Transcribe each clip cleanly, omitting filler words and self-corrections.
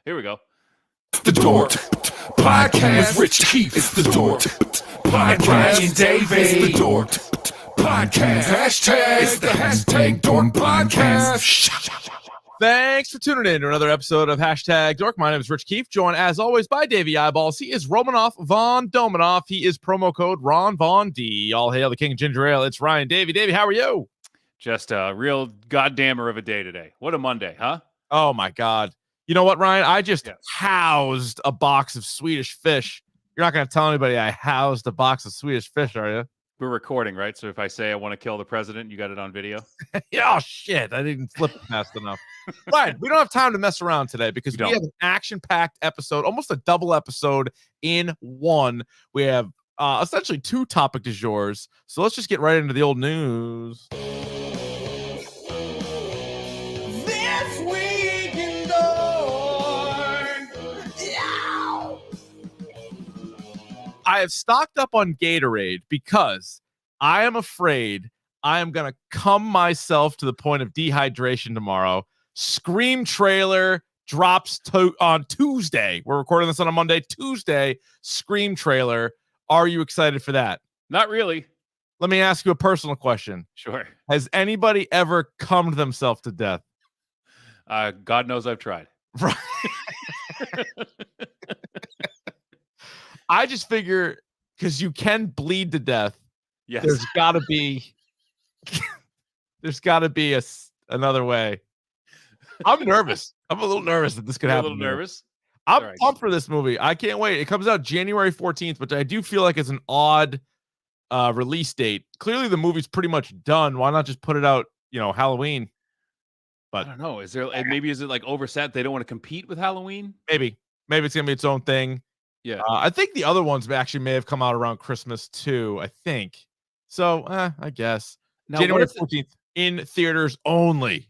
Here we go. The DORK Podcast. Rich Keefe. It's the DORK Podcast. Davey. It's the DORK Podcast. Hashtag. It's the hashtag DORK Podcast. Thanks for tuning in to another episode of Hashtag Dork. My name is Rich Keefe, joined as always by Davey Eyeballs. He is Romanoff Von Domanoff. He is promo code Ron Von D. All hail the King of Ginger Ale. It's Ryan Davey. Davey, how are you? Just a real goddammer of a day today. What a Monday, huh? Oh my God. You know what, Ryan? I just housed a box of Swedish fish. You're not going to tell anybody I housed a box of Swedish fish, are you? We're recording, right? So if I say I want to kill the president, you got it on video? Yeah, oh, shit. I didn't flip it fast enough. Ryan, we don't have time to mess around today because we have an action-packed episode, almost a double episode in one. We have essentially two topic du jours. So let's just get right into the old news. This week in Dork. Yeah. I have stocked up on Gatorade because I am afraid I am going to come myself to the point of dehydration tomorrow. Scream trailer drops on Tuesday. We're recording this on a Monday. Tuesday, Scream trailer. Are you excited for that? Not really. Let me ask you a personal question. Sure. Has anybody ever cummed themselves to death? God knows I've tried. Right. I just figure because you can bleed to death. Yes. There's got to be another way. I'm nervous. I'm a little nervous that this could happen. A little nervous. I'm pumped for this movie. I can't wait. It comes out January 14th, but I do feel like it's an odd release date. Clearly, the movie's pretty much done. Why not just put it out, Halloween? But I don't know. Is it like overset? They don't want to compete with Halloween? Maybe it's gonna be its own thing. Yeah. I think the other ones actually may have come out around Christmas too. I think so. I guess now, January 14th in theaters only.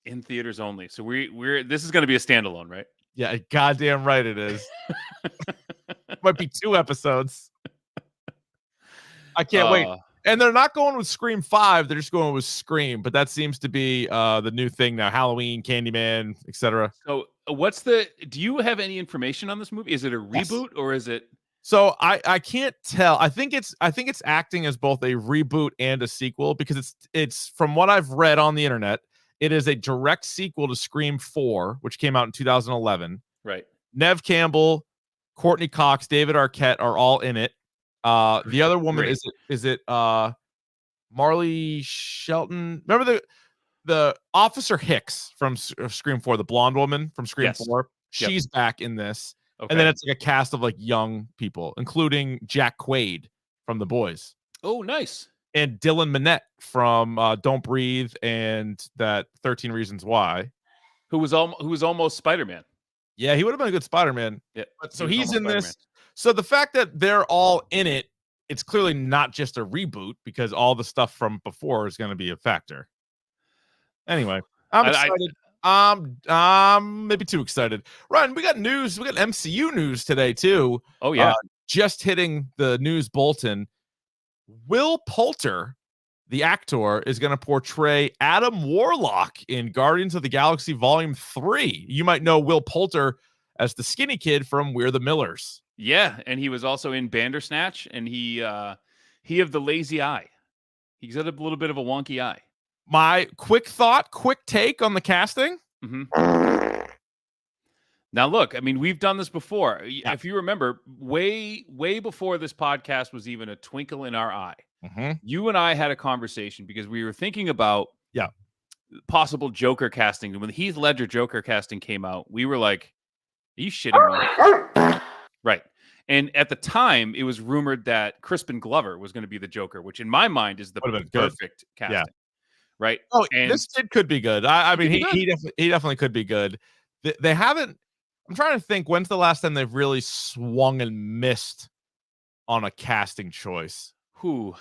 In theaters only. So we're this is going to be a standalone, right? Yeah, goddamn right it is. Might be 2 episodes. I can't wait. And they're not going with Scream 5. They're just going with Scream. But that seems to be the new thing now. Halloween, Candyman, etc. So do you have any information on this movie? Is it a reboot or is it? So I can't tell. I think it's acting as both a reboot and a sequel because it's from what I've read on the internet. It is a direct sequel to Scream 4, which came out in 2011. Right. Nev Campbell, Courtney Cox, David Arquette are all in it. The other woman is it Marley Shelton? Remember the Officer Hicks from Scream 4, the blonde woman from Scream 4? She's back in this. Okay. And then it's like a cast of like young people, including Jack Quaid from The Boys. Oh, nice. And Dylan Minnette from Don't Breathe and that 13 Reasons Why. Who was almost Spider-Man. Yeah, he would have been a good Spider-Man. Yeah. So he's in this. So the fact that they're all in it, it's clearly not just a reboot because all the stuff from before is going to be a factor. Anyway, I'm excited. Maybe too excited. Ryan, we got news. We got MCU news today too. Oh yeah. Just hitting the news bulletin. Will Poulter, the actor, is going to portray Adam Warlock in Guardians of the Galaxy Volume 3. You might know Will Poulter as the skinny kid from We're the Millers. Yeah, and he was also in Bandersnatch, and he of the lazy eye. He's got a little bit of a wonky eye. My quick take on the casting. Mm-hmm. Now, look, I mean, we've done this before. Yeah. If you remember, way before this podcast was even a twinkle in our eye, you and I had a conversation because we were thinking about possible Joker casting. When the Heath Ledger Joker casting came out, we were like, are you shitting me? Right. And at the time, it was rumored that Crispin Glover was going to be the Joker, which in my mind is the perfect casting. Yeah. Right. Oh, and this kid could be good. I mean, he definitely could be good. They haven't. I'm trying to think when's the last time they've really swung and missed on a casting choice. Who?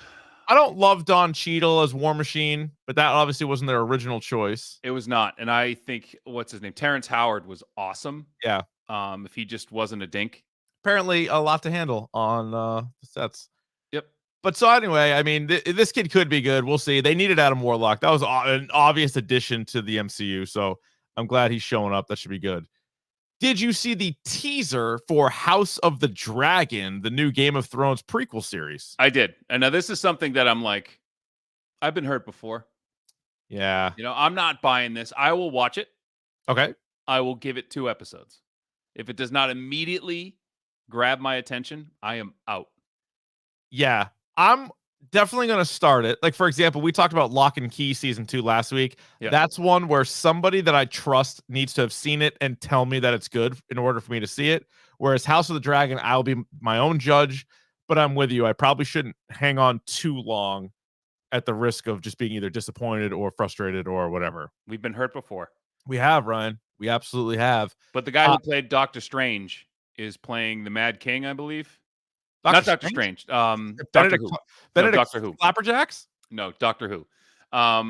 I don't love Don Cheadle as War Machine, but that obviously wasn't their original choice. It was not. And I think what's his name? Terrence Howard was awesome. Yeah. If he just wasn't a dink. Apparently a lot to handle on the sets. Yep. But so anyway, I mean, this kid could be good. We'll see. They needed Adam Warlock. That was an obvious addition to the MCU. So I'm glad he's showing up. That should be good. Did you see the teaser for House of the Dragon, the new Game of Thrones prequel series? I did. And now this is something that I'm like, I've been hurt before. Yeah. I'm not buying this. I will watch it. Okay. I will give it 2 episodes. If it does not immediately grab my attention, I am out. Yeah. I'm definitely going to start it. Like, for example, we talked about Lock and Key season 2 last week. Yeah. That's one where somebody that I trust needs to have seen it and tell me that it's good in order for me to see it. Whereas House of the Dragon, I'll be my own judge, but I'm with you. I probably shouldn't hang on too long at the risk of just being either disappointed or frustrated or whatever. We've been hurt before. We have, Ryan. We absolutely have. But the guy who played Doctor Strange is playing the Mad King, I believe. Not Doctor Strange. Doctor Who. Benedict Doctor Who. Flapperjacks? No, Doctor Who. I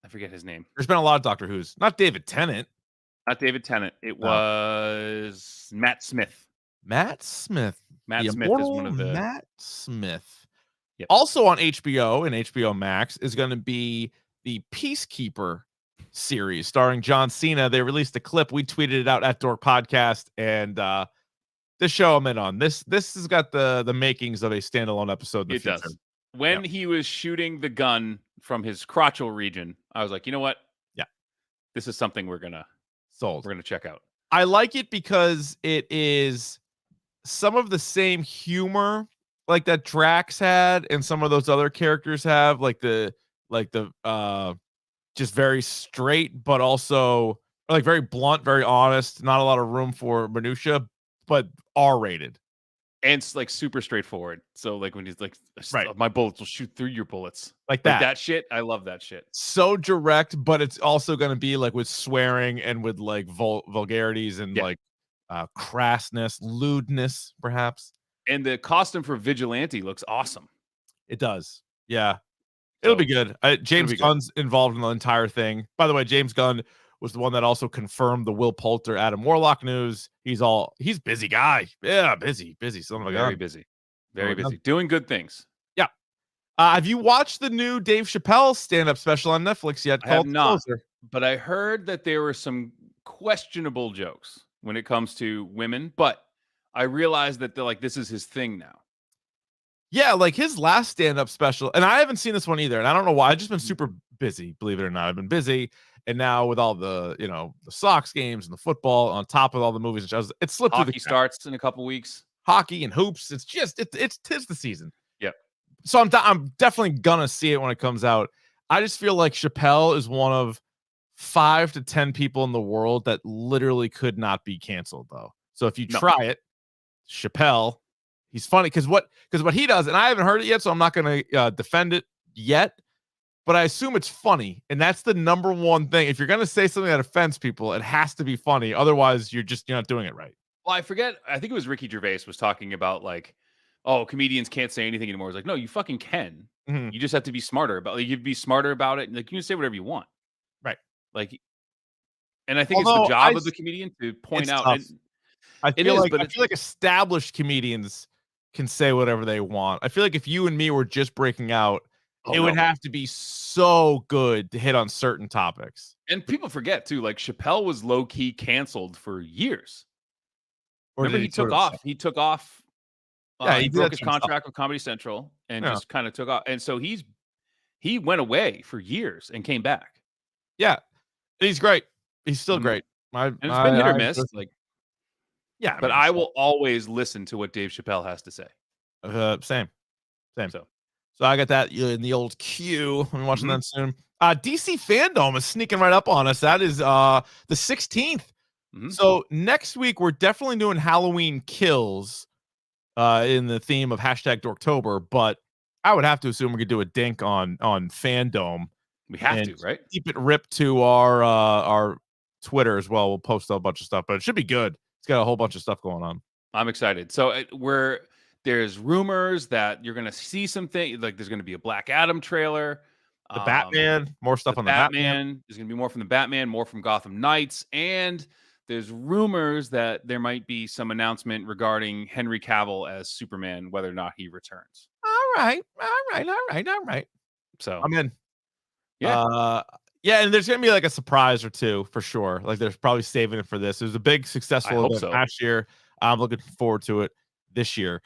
forget his name. There's been a lot of Doctor Who's. Not David Tennant. Not David Tennant. It was Matt Smith. Matt Smith. Matt the Smith is one of the Matt Smith. Yep. Also on HBO and HBO Max is going to be the Peacekeeper series starring John Cena. They released a clip. We tweeted it out at Dork Podcast, and this show I'm in on. This has got the makings of a standalone episode. It does. When he was shooting the gun from his crotchal region, I was like, you know what? Yeah, this is something we're gonna check out. I like it because it is some of the same humor like that Drax had and some of those other characters have, like the just very straight, but also like very blunt, very honest, not a lot of room for minutia, but R-rated. And it's like super straightforward. So like when he's like, right, my bullets will shoot through your bullets. Like that shit. I love that shit. So direct, but it's also going to be like with swearing and with like vulgarities and like crassness, lewdness, perhaps. And the costume for Vigilante looks awesome. It does. Yeah. It'll be good. James Gunn's involved in the entire thing. By the way, James Gunn was the one that also confirmed the Will Poulter, Adam Warlock news. He's busy guy. Yeah, busy. Son of a gun. Very busy. Very busy. Doing good things. Yeah. Have you watched the new Dave Chappelle stand-up special on Netflix yet? I have not. But I heard that there were some questionable jokes when it comes to women, but I realized that this is his thing now. Yeah, like his last stand-up special, and I haven't seen this one either, and I don't know why. I've just been super busy, believe it or not. I've been busy, and now with all the the Sox games and the football on top of all the movies, it slipped through the cracks. Starts in a couple weeks. Hockey and hoops. It's just tis the season. Yep. So I'm definitely gonna see it when it comes out. I just feel like Chappelle is one of 5 to 10 people in the world that literally could not be canceled, though. So if you try it, Chappelle. He's funny because what he does, and I haven't heard it yet, so I'm not going to defend it yet, but I assume it's funny, and that's the number one thing. If you're going to say something that offends people, it has to be funny. Otherwise, you're not doing it right. Well, I think it was Ricky Gervais was talking about like, oh, comedians can't say anything anymore. It's like, no, you fucking can. Mm-hmm. You just have to be smarter about it. Like, you'd be smarter about it. Like, you can say whatever you want. Right. Like, and I think it's the job of the comedian to point out. I feel like established comedians can say whatever they want. I feel like if you and me were just breaking out, it would have to be so good to hit on certain topics. And people forget too, like Chappelle was low key canceled for years. Remember, he took off. He took off. He broke his contract with Comedy Central and just kind of took off. And so he went away for years and came back. Yeah, he's great. He's still great. And it's been hit or miss. Yeah, but I will always listen to what Dave Chappelle has to say. Same. So I got that in the old queue. I'm watching that soon. DC FanDome is sneaking right up on us. That is the 16th. Mm-hmm. So next week we're definitely doing Halloween kills in the theme of #Dorktober, but I would have to assume we could do a dink on FanDome. We have to, right? Keep it ripped to our Twitter as well. We'll post a bunch of stuff, but it should be good. It's got a whole bunch of stuff going on. I'm excited. So there's rumors that you're going to see something, like there's going to be a Black Adam trailer. The Batman, more stuff on the Batman. There's going to be more from the Batman, more from Gotham Knights. And there's rumors that there might be some announcement regarding Henry Cavill as Superman, whether or not he returns. All right. So I'm in. Yeah. Yeah, and there's gonna be like a surprise or two for sure. Like they're probably saving it for this. It was a big successful event last year. I'm looking forward to it this year.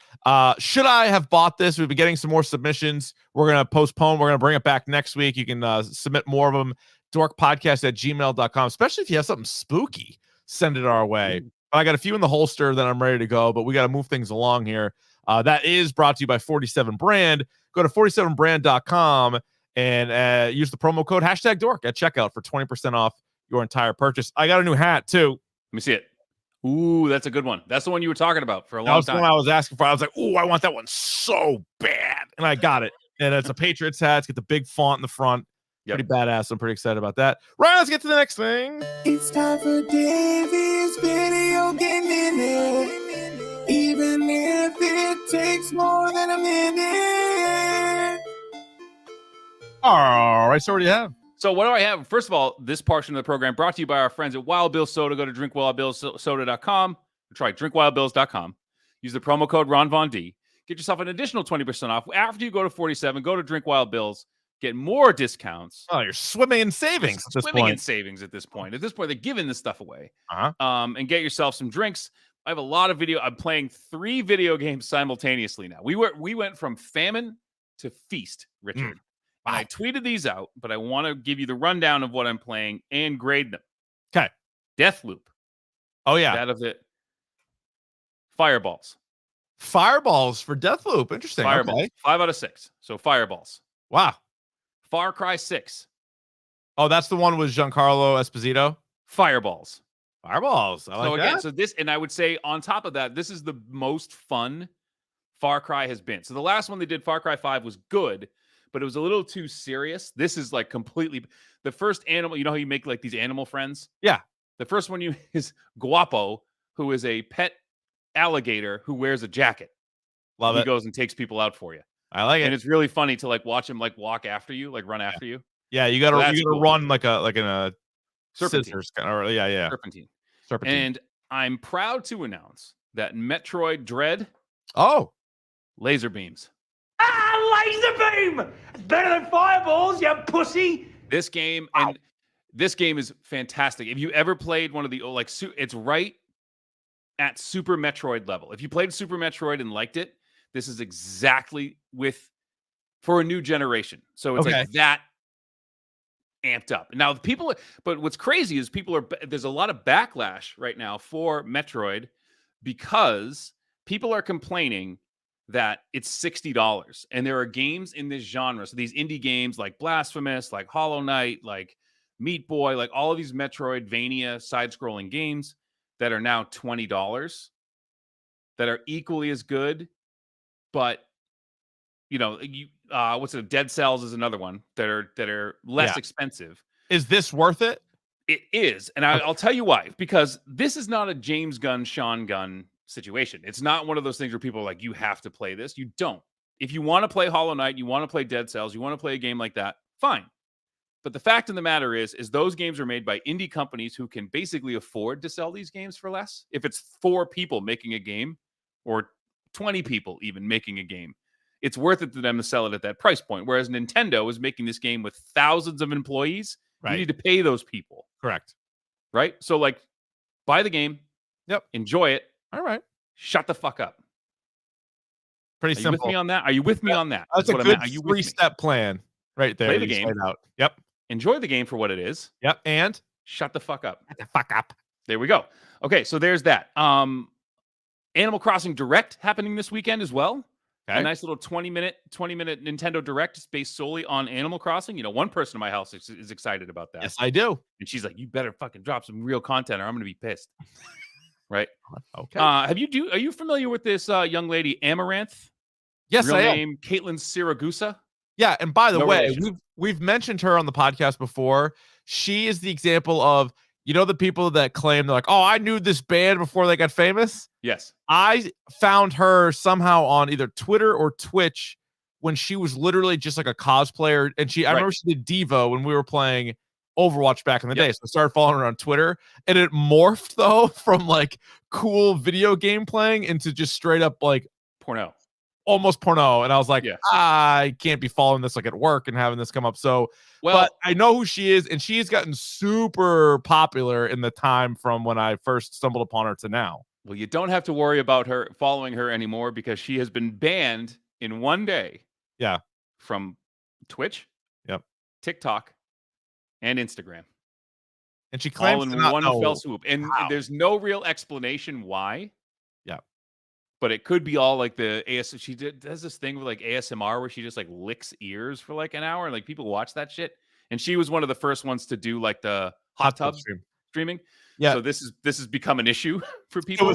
Should I have bought this? We've been getting some more submissions. We're gonna postpone. We're gonna bring it back next week. You can submit more of them. dorkpodcast@gmail.com. Especially if you have something spooky, send it our way. I got a few in the holster that I'm ready to go, but we got to move things along here. That is brought to you by 47 Brand. Go to 47brand.com and use the promo code #dork at checkout for 20% off your entire purchase. I got a new hat too. Let me see it. Ooh, that's a good one. That's the one you were talking about for a long time. That was the one I was asking for. I was like, ooh, I want that one so bad. And I got it. And it's a Patriots hat. It's got the big font in the front. Pretty badass. I'm pretty excited about that. Right, let's get to the next thing. It's time for Davey's video game minute. Even if it takes more than a minute. All right, so what do you have? So what do I have? First of all, this portion of the program brought to you by our friends at Wild Bill Soda. Go to drinkwildbillsoda.com. Try drinkwildbills.com. Use the promo code RonVonD. Get yourself an additional 20% off. After you go to 47, go to Drink Wild Bills. Get more discounts. Oh, you're swimming in savings at this point. In savings at this point. At this point, they're giving this stuff away. And get yourself some drinks. I have a lot of video. I'm playing 3 video games simultaneously now. We went from famine to feast, Richard. Wow. I tweeted these out, but I want to give you the rundown of what I'm playing and grade them. Okay. Deathloop. Oh, yeah. That of it. Fireballs. Fireballs for Deathloop. Interesting. Fireballs. Okay. 5 out of 6. So Fireballs. Wow. Far Cry 6. Oh, that's the one with Giancarlo Esposito? Fireballs. Fireballs. I like that. So this, and I would say on top of that, this is the most fun Far Cry has been. So the last one they did, Far Cry 5, was good, but it was a little too serious. This is like completely the first animal. You know how you make like these animal friends? Yeah. The first one is Guapo, who is a pet alligator who wears a jacket. Love it. He goes and takes people out for you. I like it. And it's really funny to like watch him like walk after you, like run after you. Yeah, you gotta run like in a Serpentine. Scissors kind of, yeah. Serpentine. Serpentine. And I'm proud to announce that Metroid Dread. Oh. Laser beams. Laser beam! It's better than fireballs, you pussy! This game, and this game is fantastic. If you ever played one of the, like, it's right at Super Metroid level. If you played Super Metroid and liked it, this is exactly for a new generation. So it's like that amped up. Now, but what's crazy is there's a lot of backlash right now for Metroid because people are complaining that it's $60 and there are games in this genre. So these indie games like Blasphemous, like Hollow Knight, like Meat Boy, like all of these Metroidvania side-scrolling games that are now $20 that are equally as good, but what's it? Dead Cells is another one that are less expensive. Is this worth it? It is, and I'll tell you why. Because this is not a James Gunn, Sean Gunn situation. It's not one of those things where people are like, you have to play this. You don't. If you want to play Hollow Knight, you want to play Dead Cells, you want to play a game like that, fine. But the fact of the matter is those games are made by indie companies who can basically afford to sell these games for less. If it's 4 people making a game or 20 people even making a game, it's worth it to them to sell it at that price point. Whereas Nintendo is making this game with thousands of employees. Right. You need to pay those people. Correct. Right? So, like, buy the game. Yep. Enjoy it. All right. Shut the fuck up. Pretty simple. You with me on that? Are you with me on that? That's a good 3-step plan right there. Play the game. Out. Yep. Enjoy the game for what it is. Yep. And shut the fuck up. Shut the fuck up. There we go. Okay, so there's that. Animal Crossing Direct happening this weekend as well. Okay. A nice little 20-minute Nintendo Direct based solely on Animal Crossing. One person in my house is excited about that. Yes, I do. And she's like, you better fucking drop some real content or I'm going to be pissed. Right? Okay. Are you familiar with this young lady, Amaranth? Yes, real I am. name, Caitlin Siragusa. Yeah, and by the way, we've mentioned her on the podcast before. She is the example of, the people that claim they're like, oh, I knew this band before they got famous. Yes. I found her somehow on either Twitter or Twitch when she was literally just like a cosplayer. And I remember she did Devo when we were playing Overwatch back in the day. So I started following her on Twitter, and it morphed though from like cool video game playing into just straight up like porno. almost porno, and I was like, Yeah. I can't be following this like at work and having this come up. So, Well, but I know who she is, and she's gotten super popular in the time from when I first stumbled upon her to now. well, you don't have to worry about her following her anymore because she has been banned in one day. Yeah. From Twitch, Yep, TikTok, and Instagram. and she claims all in to not one know fell swoop. And how. there's no real explanation why. Yeah. But it could be all like the she does this thing with like ASMR where she just like licks ears for like an hour and like people watch that shit. And she was one of the first ones to do like the hot tub streaming. Yeah. So this has become an issue for people.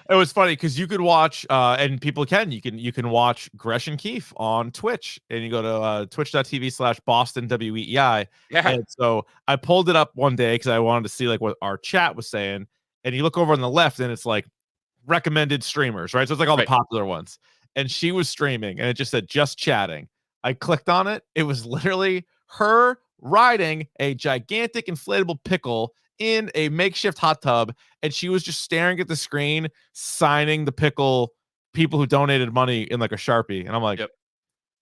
It was funny because you could watch and people you can watch Gresh and Keefe on Twitch, and you go to twitch.tv/Boston WEEI. Yeah. And so I pulled it up one day because I wanted to see like what our chat was saying. And you look over on the left and it's like recommended streamers, right? So it's like all the popular ones. And she was streaming and it just said just chatting. I clicked on it. It was literally her riding a gigantic inflatable pickle in a makeshift hot tub, and she was just staring at the screen, signing the pickle people who donated money in like a Sharpie. And I'm like, yep.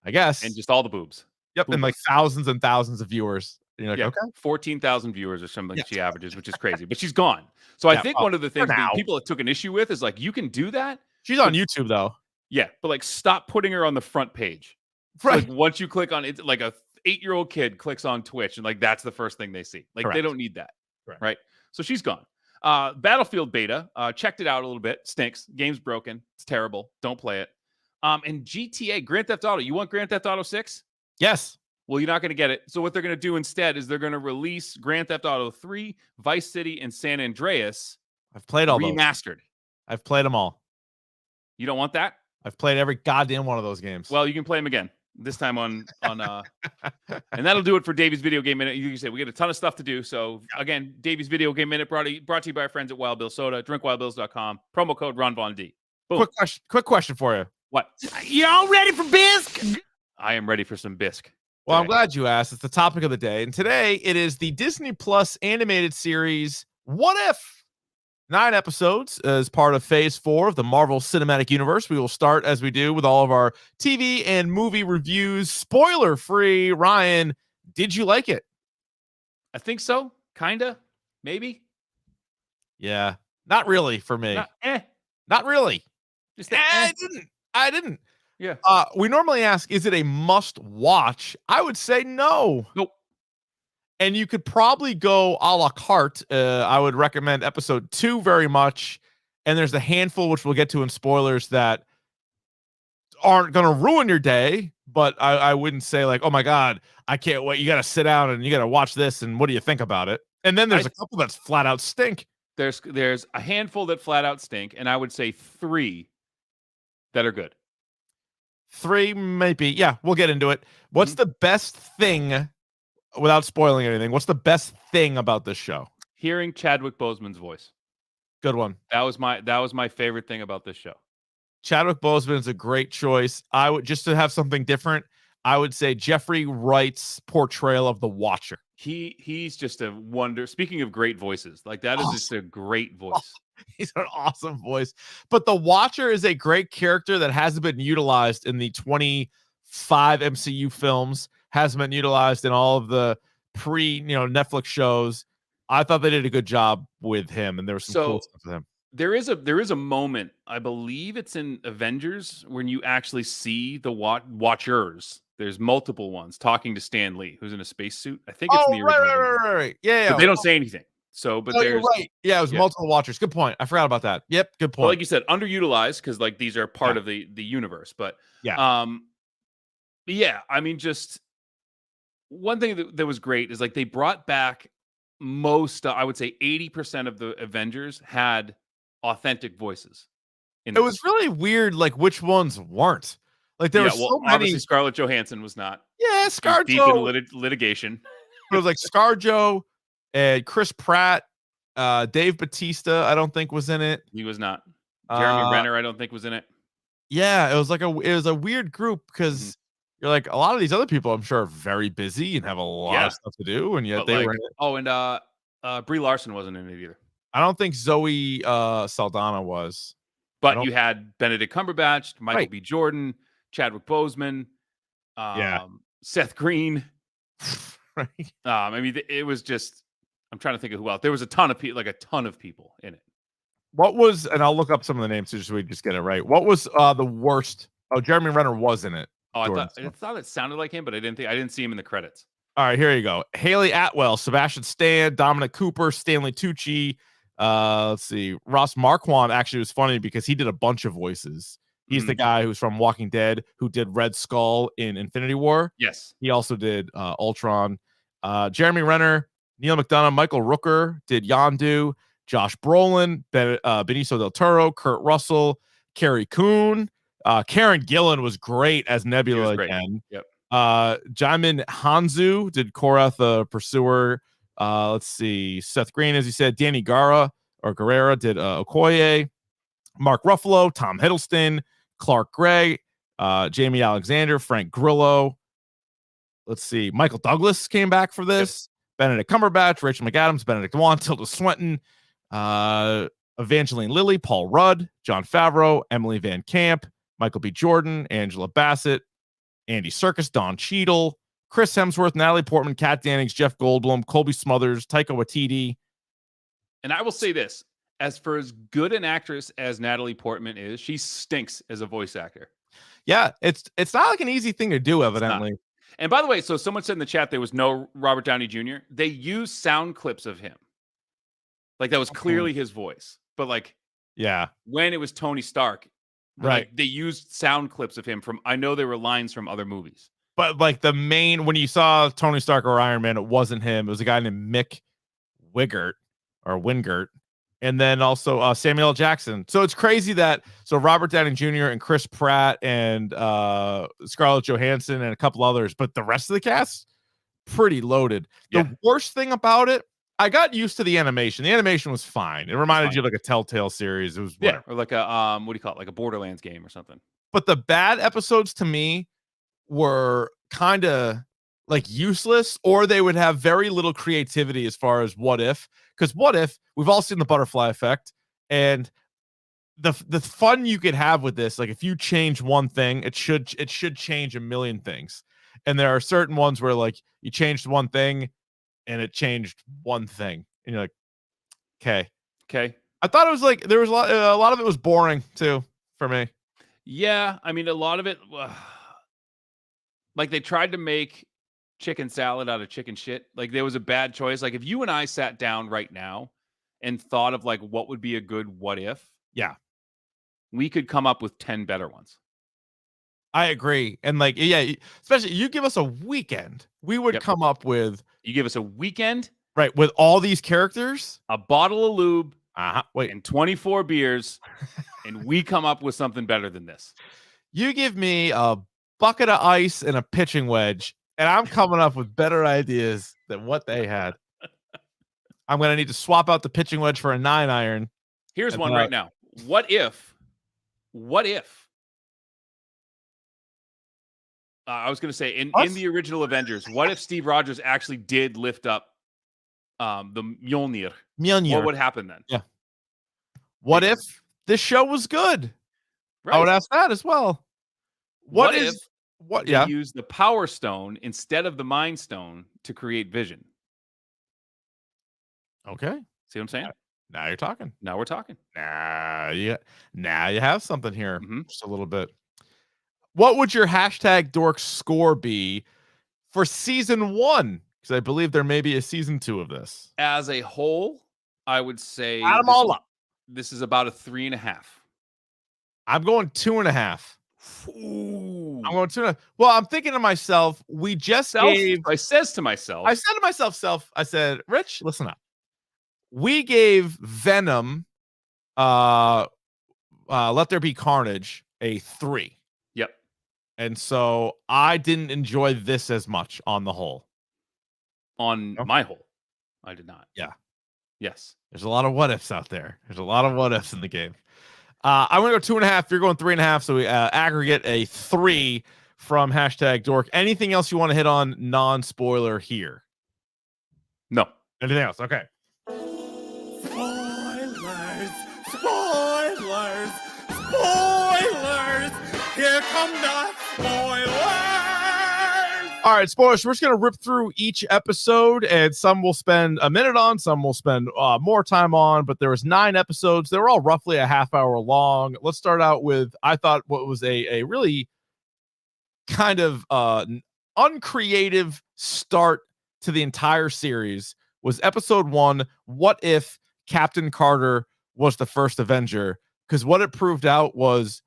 I guess. And just all the boobs. Yep. Boobs. And like thousands and thousands of viewers. And you're like, okay. 14,000 viewers or something she averages, which is crazy. But she's gone. So I think one of the things that people took an issue with is like, you can do that. She's on YouTube though. Yeah. But like, stop putting her on the front page. Right. Like, once you click on it, like a 8-year-old kid clicks on Twitch and like, that's the first thing they see. Like, they don't need that. Correct. Right. So she's gone. Battlefield beta, checked it out a little bit. Stinks. Game's broken. It's terrible. Don't play it. And GTA, Grand Theft Auto. You want Grand Theft Auto 6? Yes. Well, you're not going to get it. So what they're going to do instead is they're going to release Grand Theft Auto 3, Vice City, and San Andreas. I've played all remastered. those. I've played them all. You don't want that? I've played every goddamn one of those games. Well, you can play them again. This time on and that'll do it for Davey's Video Game Minute. You said we got a ton of stuff to do. So again, Davey's Video Game Minute brought to you by our friends at Wild Bill Soda. DrinkWildBills.com. Promo code Ron Von D. Boom. Quick question for you. What? You all ready for bisque? I am ready for some bisque. Well, I'm glad you asked. It's the topic of the day. And today it is the Disney Plus animated series, What If? 9 episodes as part of Phase 4 of the Marvel Cinematic Universe. We will start, as we do, with all of our TV and movie reviews. Spoiler-free. Ryan, did you like it? I think so. Kinda. Maybe. Yeah. Not really for me. Not really. Just I didn't. Yeah. We normally ask, is it a must-watch? I would say no. Nope. And you could probably go a la carte. I would recommend episode 2 very much. And there's a handful, which we'll get to in spoilers, that aren't going to ruin your day. But I wouldn't say like, oh my God, I can't wait. You got to sit down and you got to watch this. And what do you think about it? And then there's a couple that's flat out stink. There's a handful that flat out stink. And I would say 3 that are good. 3 maybe. Yeah, we'll get into it. What's the best thing, without spoiling anything, what's the best thing about this show? Hearing Chadwick Boseman's voice. Good one. That was my favorite thing about this show. Chadwick Boseman is a great choice. I would, just to have something different, I would say Jeffrey Wright's portrayal of the Watcher. He's just a wonder. Speaking of great voices, like that is just a great voice. He's an awesome voice. But the Watcher is a great character that hasn't been utilized in the 25 MCU films, hasn't been utilized in all of the Netflix shows. I thought they did a good job with him, and there was some cool stuff with him. There is a moment, I believe it's in Avengers, when you actually see the Watchers. There's multiple ones talking to Stan Lee, who's in a spacesuit. I think it's in the original. Right. Yeah. But they don't say anything. So, but you're right. Yeah, it was multiple Watchers. Good point. I forgot about that. Yep, good point. Well, like you said, underutilized because like these are part of the universe. But I mean, just one thing that was great is like they brought back most. I would say 80% of the Avengers had authentic voices. It was really weird, like which ones weren't. Like there were so many. Obviously, Scarlett Johansson was not. Yeah, ScarJo. Deep in litigation. It was like ScarJo and Chris Pratt, Dave Bautista. I don't think was in it. He was not. Jeremy Renner, I don't think was in it. Yeah, it was a weird group because you're like a lot of these other people, I'm sure, are very busy and have a lot of stuff to do, and yet they were in it. Oh, and Brie Larson wasn't in it either. I don't think Zoe Saldana was. But you had Benedict Cumberbatch, Michael B. Jordan, Chadwick Boseman, Yeah. Seth Green. Right. I mean, it was just. I'm trying to think of who else. There was a ton of people, like a ton of people in it. What was, and I'll look up some of the names just so we just get it right. What was the worst? Oh, Jeremy Renner was in it. Oh, I thought it sounded like him, but I didn't see him in the credits. All right, here you go. Haley Atwell, Sebastian Stan, Dominic Cooper, Stanley Tucci. Let's see. Ross Marquand actually was funny because he did a bunch of voices. He's the guy who's from Walking Dead who did Red Skull in Infinity War. Yes. He also did Ultron. Jeremy Renner, Neil McDonough, Michael Rooker did Yondu. Josh Brolin, Benicio del Toro, Kurt Russell, Carrie Coon. Karen Gillan was great as Nebula again. Yep. Jaimin Hanzu did Korra the Pursuer. Let's see. Seth Green, as you said. Danny Guerrera did Okoye. Mark Ruffalo, Tom Hiddleston, Clark Gregg, Jamie Alexander, Frank Grillo. Let's see. Michael Douglas came back for this. Yep. Benedict Cumberbatch, Rachel McAdams, Benedict Wong, Tilda Swinton, Evangeline Lilly, Paul Rudd, Jon Favreau, Emily Van Camp, Michael B. Jordan, Angela Bassett, Andy Serkis, Don Cheadle, Chris Hemsworth, Natalie Portman, Kat Dennings, Jeff Goldblum, Colby Smulders, Taika Waititi. And I will say this, as for as good an actress as Natalie Portman is, she stinks as a voice actor. Yeah, it's not like an easy thing to do, evidently. And by the way, so someone said in the chat there was no Robert Downey Jr. They used sound clips of him. Like that was clearly his voice. But like, yeah, when it was Tony Stark, right, like, they used sound clips of him from, I know there were lines from other movies. But like the main, when you saw Tony Stark or Iron Man, it wasn't him. It was a guy named Mick Wingert. And then also Samuel L. Jackson. So it's crazy that Robert Downey Jr. and Chris Pratt and Scarlett Johansson and a couple others, but the rest of the cast pretty loaded. Yeah. The worst thing about it, I got used to the animation. The animation was fine. It reminded you of like a Telltale series. It was whatever. Or like a what do you call it? Like a Borderlands game or something. But the bad episodes to me were kind of like useless, or they would have very little creativity as far as what if. Because what if, we've all seen the butterfly effect, and the fun you could have with this, like if you change one thing, it should change a million things. And there are certain ones where like you changed one thing and it changed one thing, and you're like, okay. I thought it was like there was a lot of it was boring too for me. Yeah, I mean a lot of it, like they tried to make chicken salad out of chicken shit. Like there was a bad choice. Like if you and I sat down right now and thought of like what would be a good what if, yeah, we could come up with 10 better ones. I agree. And like, yeah, especially you give us a weekend, we would come up with. You give us a weekend, right, with all these characters, a bottle of lube, and 24 beers, and we come up with something better than this. You give me a bucket of ice and a pitching wedge, and I'm coming up with better ideas than what they had. I'm going to need to swap out the pitching wedge for a 9-iron. Here's one right now. What if I was going to say in the original Avengers, what if Steve Rogers actually did lift up the Mjolnir? What would happen then? Yeah. What if this show was good? Right. I would ask that as well. What if they use the Power Stone instead of the Mind Stone to create Vision? Okay. See what I'm saying? Now you're talking. Now we're talking. Now you have something here. Just a little bit. What would your hashtag dork score be for season 1? Because I believe there may be a season 2 of this. As a whole, I would say add them all up. This is about a 3.5. I'm going 2.5. Ooh. I'm going 2.5. Well, I'm thinking to myself, we just gave. I said to myself, Rich, listen up. We gave Venom, Let There Be Carnage, a 3. Yep. And so I didn't enjoy this as much on the whole. On my whole, I did not. Yeah. Yes. There's a lot of what ifs out there. There's a lot of what ifs in the game. I'm going to go 2.5. You're going 3.5. So we aggregate a 3 from hashtag dork. Anything else you want to hit on non-spoiler here? No. Anything else? Okay. Spoilers! Here come the All right, spoilers. We're just going to rip through each episode, and some we'll spend a minute on, some we'll spend more time on, but there was 9 episodes. They were all roughly a half hour long. Let's start out with, I thought, what was a really kind of uncreative start to the entire series was episode 1, What If Captain Carter was the first Avenger? Because what it proved out was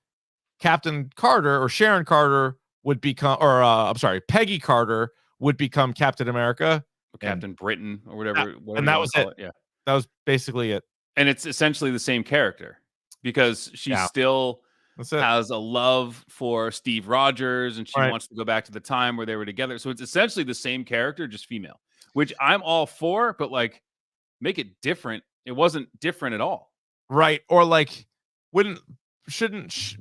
Captain Carter or Sharon Carter would become, or Peggy Carter would become Captain America, or Captain Britain, or whatever. And that was it. Yeah, that was basically it. And it's essentially the same character because she still has a love for Steve Rogers, and she wants to go back to the time where they were together. So it's essentially the same character, just female, which I'm all for. But like, make it different. It wasn't different at all, right? Or like, shouldn't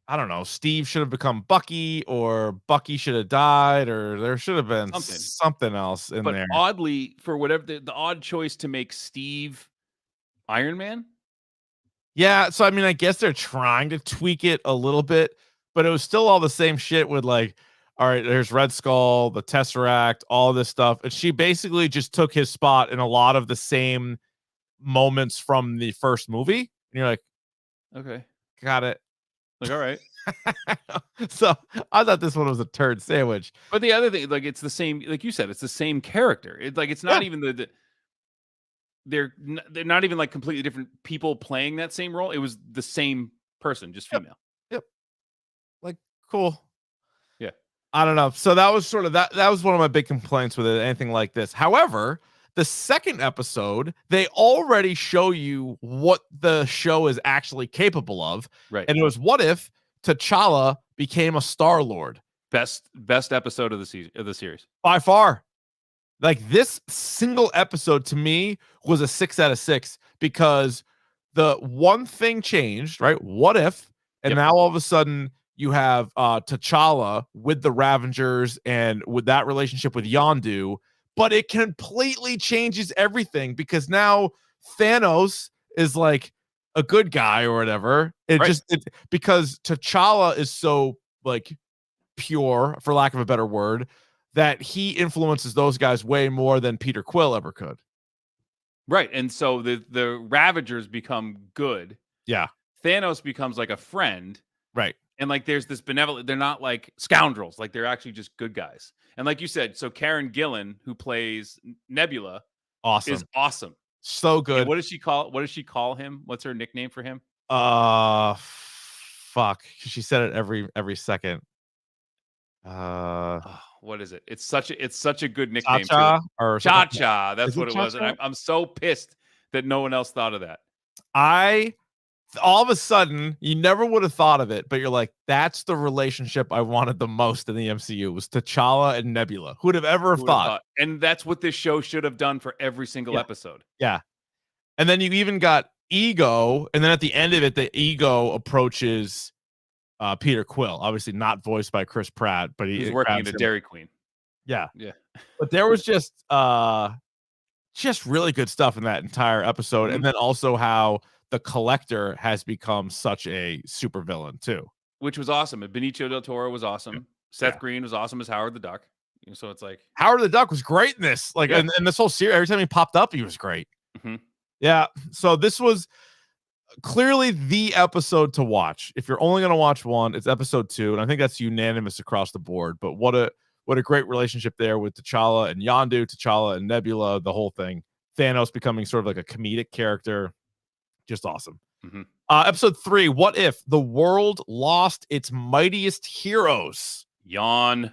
I don't know, Steve should have become Bucky, or Bucky should have died, or there should have been something else in there. But oddly, for whatever the odd choice to make Steve Iron Man. Yeah, so I mean, I guess they're trying to tweak it a little bit, but it was still all the same shit with like, all right, there's Red Skull, the Tesseract, all this stuff. And she basically just took his spot in a lot of the same moments from the first movie. And you're like, okay, got it. Like, all right. So I thought this one was a turd sandwich. But the other thing, like, it's the same, like you said, it's the same character. It's like, it's not even they're not even like completely different people playing that same role. It was the same person, just female. Yep. Like, cool. Yeah. I don't know. So that was sort of that was one of my big complaints with it, anything like this. However, the second episode, they already show you what the show is actually capable of. Right. And it was, what if T'Challa became a Star-Lord? Best episode of the series. By far. Like, this single episode to me was a 6 out of 6 because the one thing changed, right? What if? And now all of a sudden you have T'Challa with the Ravengers and with that relationship with Yondu. But it completely changes everything because now Thanos is like a good guy or whatever. Because T'Challa is so like pure, for lack of a better word, that he influences those guys way more than Peter Quill ever could. Right. And so the Ravagers become good. Yeah. Thanos becomes like a friend. Right. And like there's this benevolent, they're not like scoundrels, like they're actually just good guys. And like you said, so Karen Gillan, who plays Nebula, is awesome. So good. And what does she call him? What's her nickname for him? Fuck. She said it every second. What is it? It's such a good nickname. Cha-cha too. or Cha-cha. That's what it Cha-cha? was. And I'm so pissed that no one else thought of that. All of a sudden, you never would have thought of it, but you're like, that's the relationship I wanted the most in the MCU, was T'Challa and Nebula. Who would have ever thought? And that's what this show should have done for every single episode. Yeah. And then you even got Ego, and then at the end of it, the Ego approaches Peter Quill, obviously not voiced by Chris Pratt, but he's working at a Dairy Queen. Yeah. Yeah. But there was just really good stuff in that entire episode. Mm-hmm. And then also how the Collector has become such a super villain too, which was awesome. And Benicio del Toro was awesome. Yeah. Seth Green was awesome as Howard the Duck. So it's like Howard the Duck was great in this. Like, and this whole series, every time he popped up, he was great. Mm-hmm. Yeah. So this was clearly the episode to watch. If you're only going to watch one, it's episode 2, and I think that's unanimous across the board. But what a great relationship there with T'Challa and Yondu, T'Challa and Nebula, the whole thing. Thanos becoming sort of like a comedic character. Just awesome. Mm-hmm. Episode 3, What If the World Lost Its Mightiest Heroes? Yawn.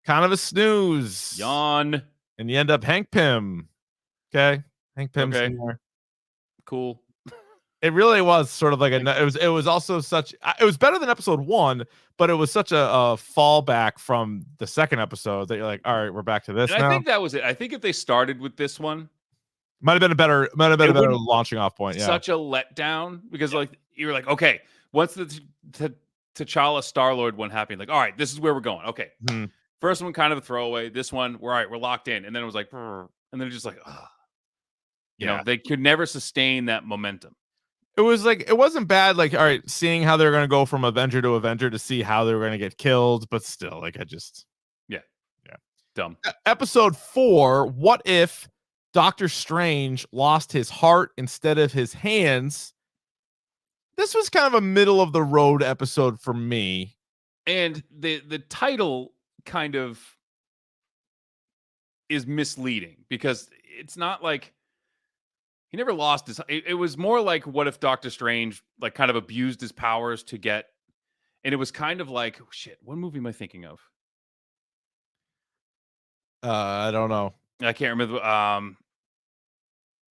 Kind of a snooze. Yawn. And you end up Hank Pym. Okay. Hank Pym's in there. Cool. It really was sort of like it was also such, it was better than episode 1, but it was such a fallback from the second episode that you're like, all right, we're back to this now. I think that was it. I think if they started with this one, might have been a better launching off point. Yeah. Such a letdown because like you were like, okay, once the T'Challa Star-Lord one happened, like, all right, this is where we're going. Okay. Mm-hmm. First one kind of a throwaway. This one, we're locked in. And then it was like, and then it's just like, you know, they could never sustain that momentum. It was like, it wasn't bad. Like, all right, seeing how they're going to go from Avenger to Avenger to see how they were going to get killed, but still, like, Yeah. Yeah. Dumb. Episode 4, what if Doctor Strange lost his heart instead of his hands? This was kind of a middle of the road episode for me. And the title kind of is misleading because it's not like he never lost his. It was more like, what if Doctor Strange like kind of abused his powers to get, and it was kind of like, oh, shit, what movie am I thinking of? I don't know. I can't remember.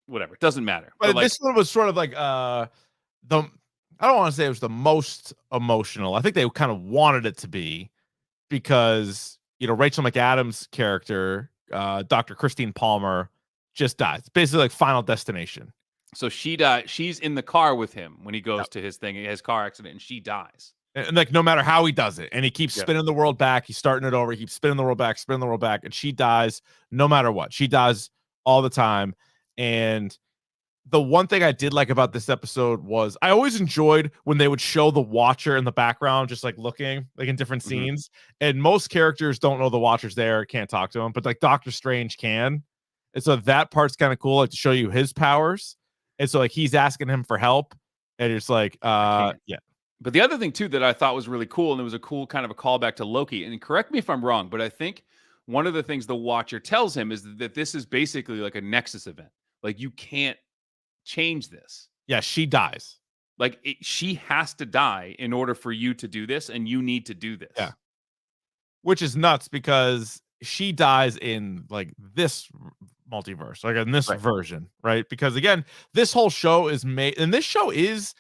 Whatever, it doesn't matter. But like, this one was sort of like I don't want to say it was the most emotional. I think they kind of wanted it to be, because Rachel McAdams' character, Dr. Christine Palmer, just dies. It's basically like Final Destination. So she died. She's in the car with him when he goes to his thing, his car accident, and she dies. And like, no matter how he does it, and he keeps spinning the world back, he's starting it over, he keeps spinning the world back, and she dies no matter what. She dies all the time. And the one thing I did like about this episode was I always enjoyed when they would show the Watcher in the background, just like looking like in different scenes. And most characters don't know the Watcher's there, can't talk to him, but like Doctor Strange can. And so that part's kind of cool, like to show you his powers. And so like he's asking him for help, and it's like, yeah. But the other thing too that I thought was really cool, and it was a cool kind of a callback to Loki, and correct me if I'm wrong, but I think one of the things the Watcher tells him is that this is basically like a Nexus event. Like, you can't change this. Yeah, she dies. Like, she has to die in order for you to do this, and you need to do this. Yeah. Which is nuts, because she dies in like this multiverse, like in this version, right? Because again, this whole show is made, and this show is,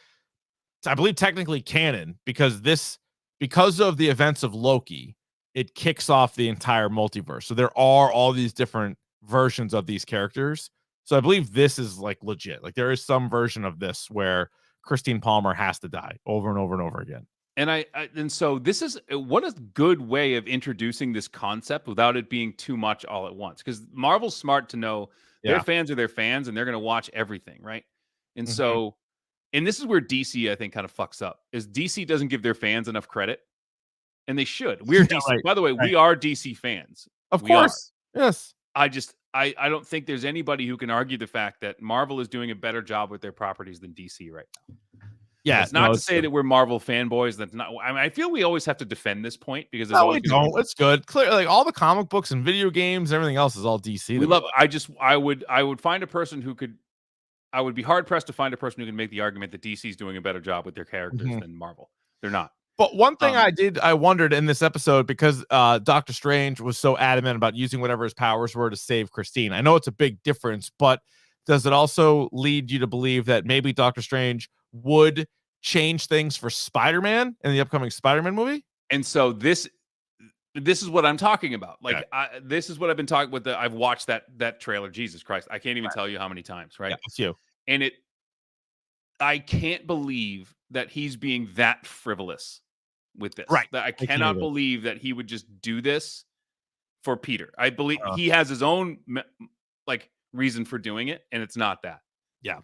I believe, technically canon, because of the events of Loki, it kicks off the entire multiverse. So there are all these different versions of these characters. So I believe this is like legit. Like, there is some version of this where Christine Palmer has to die over and over and over again. And and so this is what a good way of introducing this concept without it being too much all at once. Because Marvel's smart to know their fans are their fans, and they're going to watch everything, right? And so, and this is where DC, I think, kind of fucks up, is DC doesn't give their fans enough credit, and they should. We're DC. Right. By the way, we are DC fans. Of course. Yes. I don't think there's anybody who can argue the fact that Marvel is doing a better job with their properties than DC right now. Yeah, it's not to say that we're Marvel fanboys. That's not. I mean, I feel we always have to defend this point because we don't. It's good. Clear, like all the comic books and video games, everything else is all DC. We love. I would find a person who could. I would be hard pressed to find a person who can make the argument that DC is doing a better job with their characters than Marvel. They're not. But one thing I wondered in this episode, because Doctor Strange was so adamant about using whatever his powers were to save Christine. I know it's a big difference, but does it also lead you to believe that maybe Doctor Strange would change things for Spider-Man in the upcoming Spider-Man movie? And so this is what I'm talking about. Like, this is what I've been talking with. I've watched that trailer. Jesus Christ, I can't even tell you how many times. Right? Yeah, it's you. And I can't believe that he's being that frivolous with this. Right. That I cannot believe that he would just do this for Peter. I believe he has his own like reason for doing it, and it's not that. Yeah.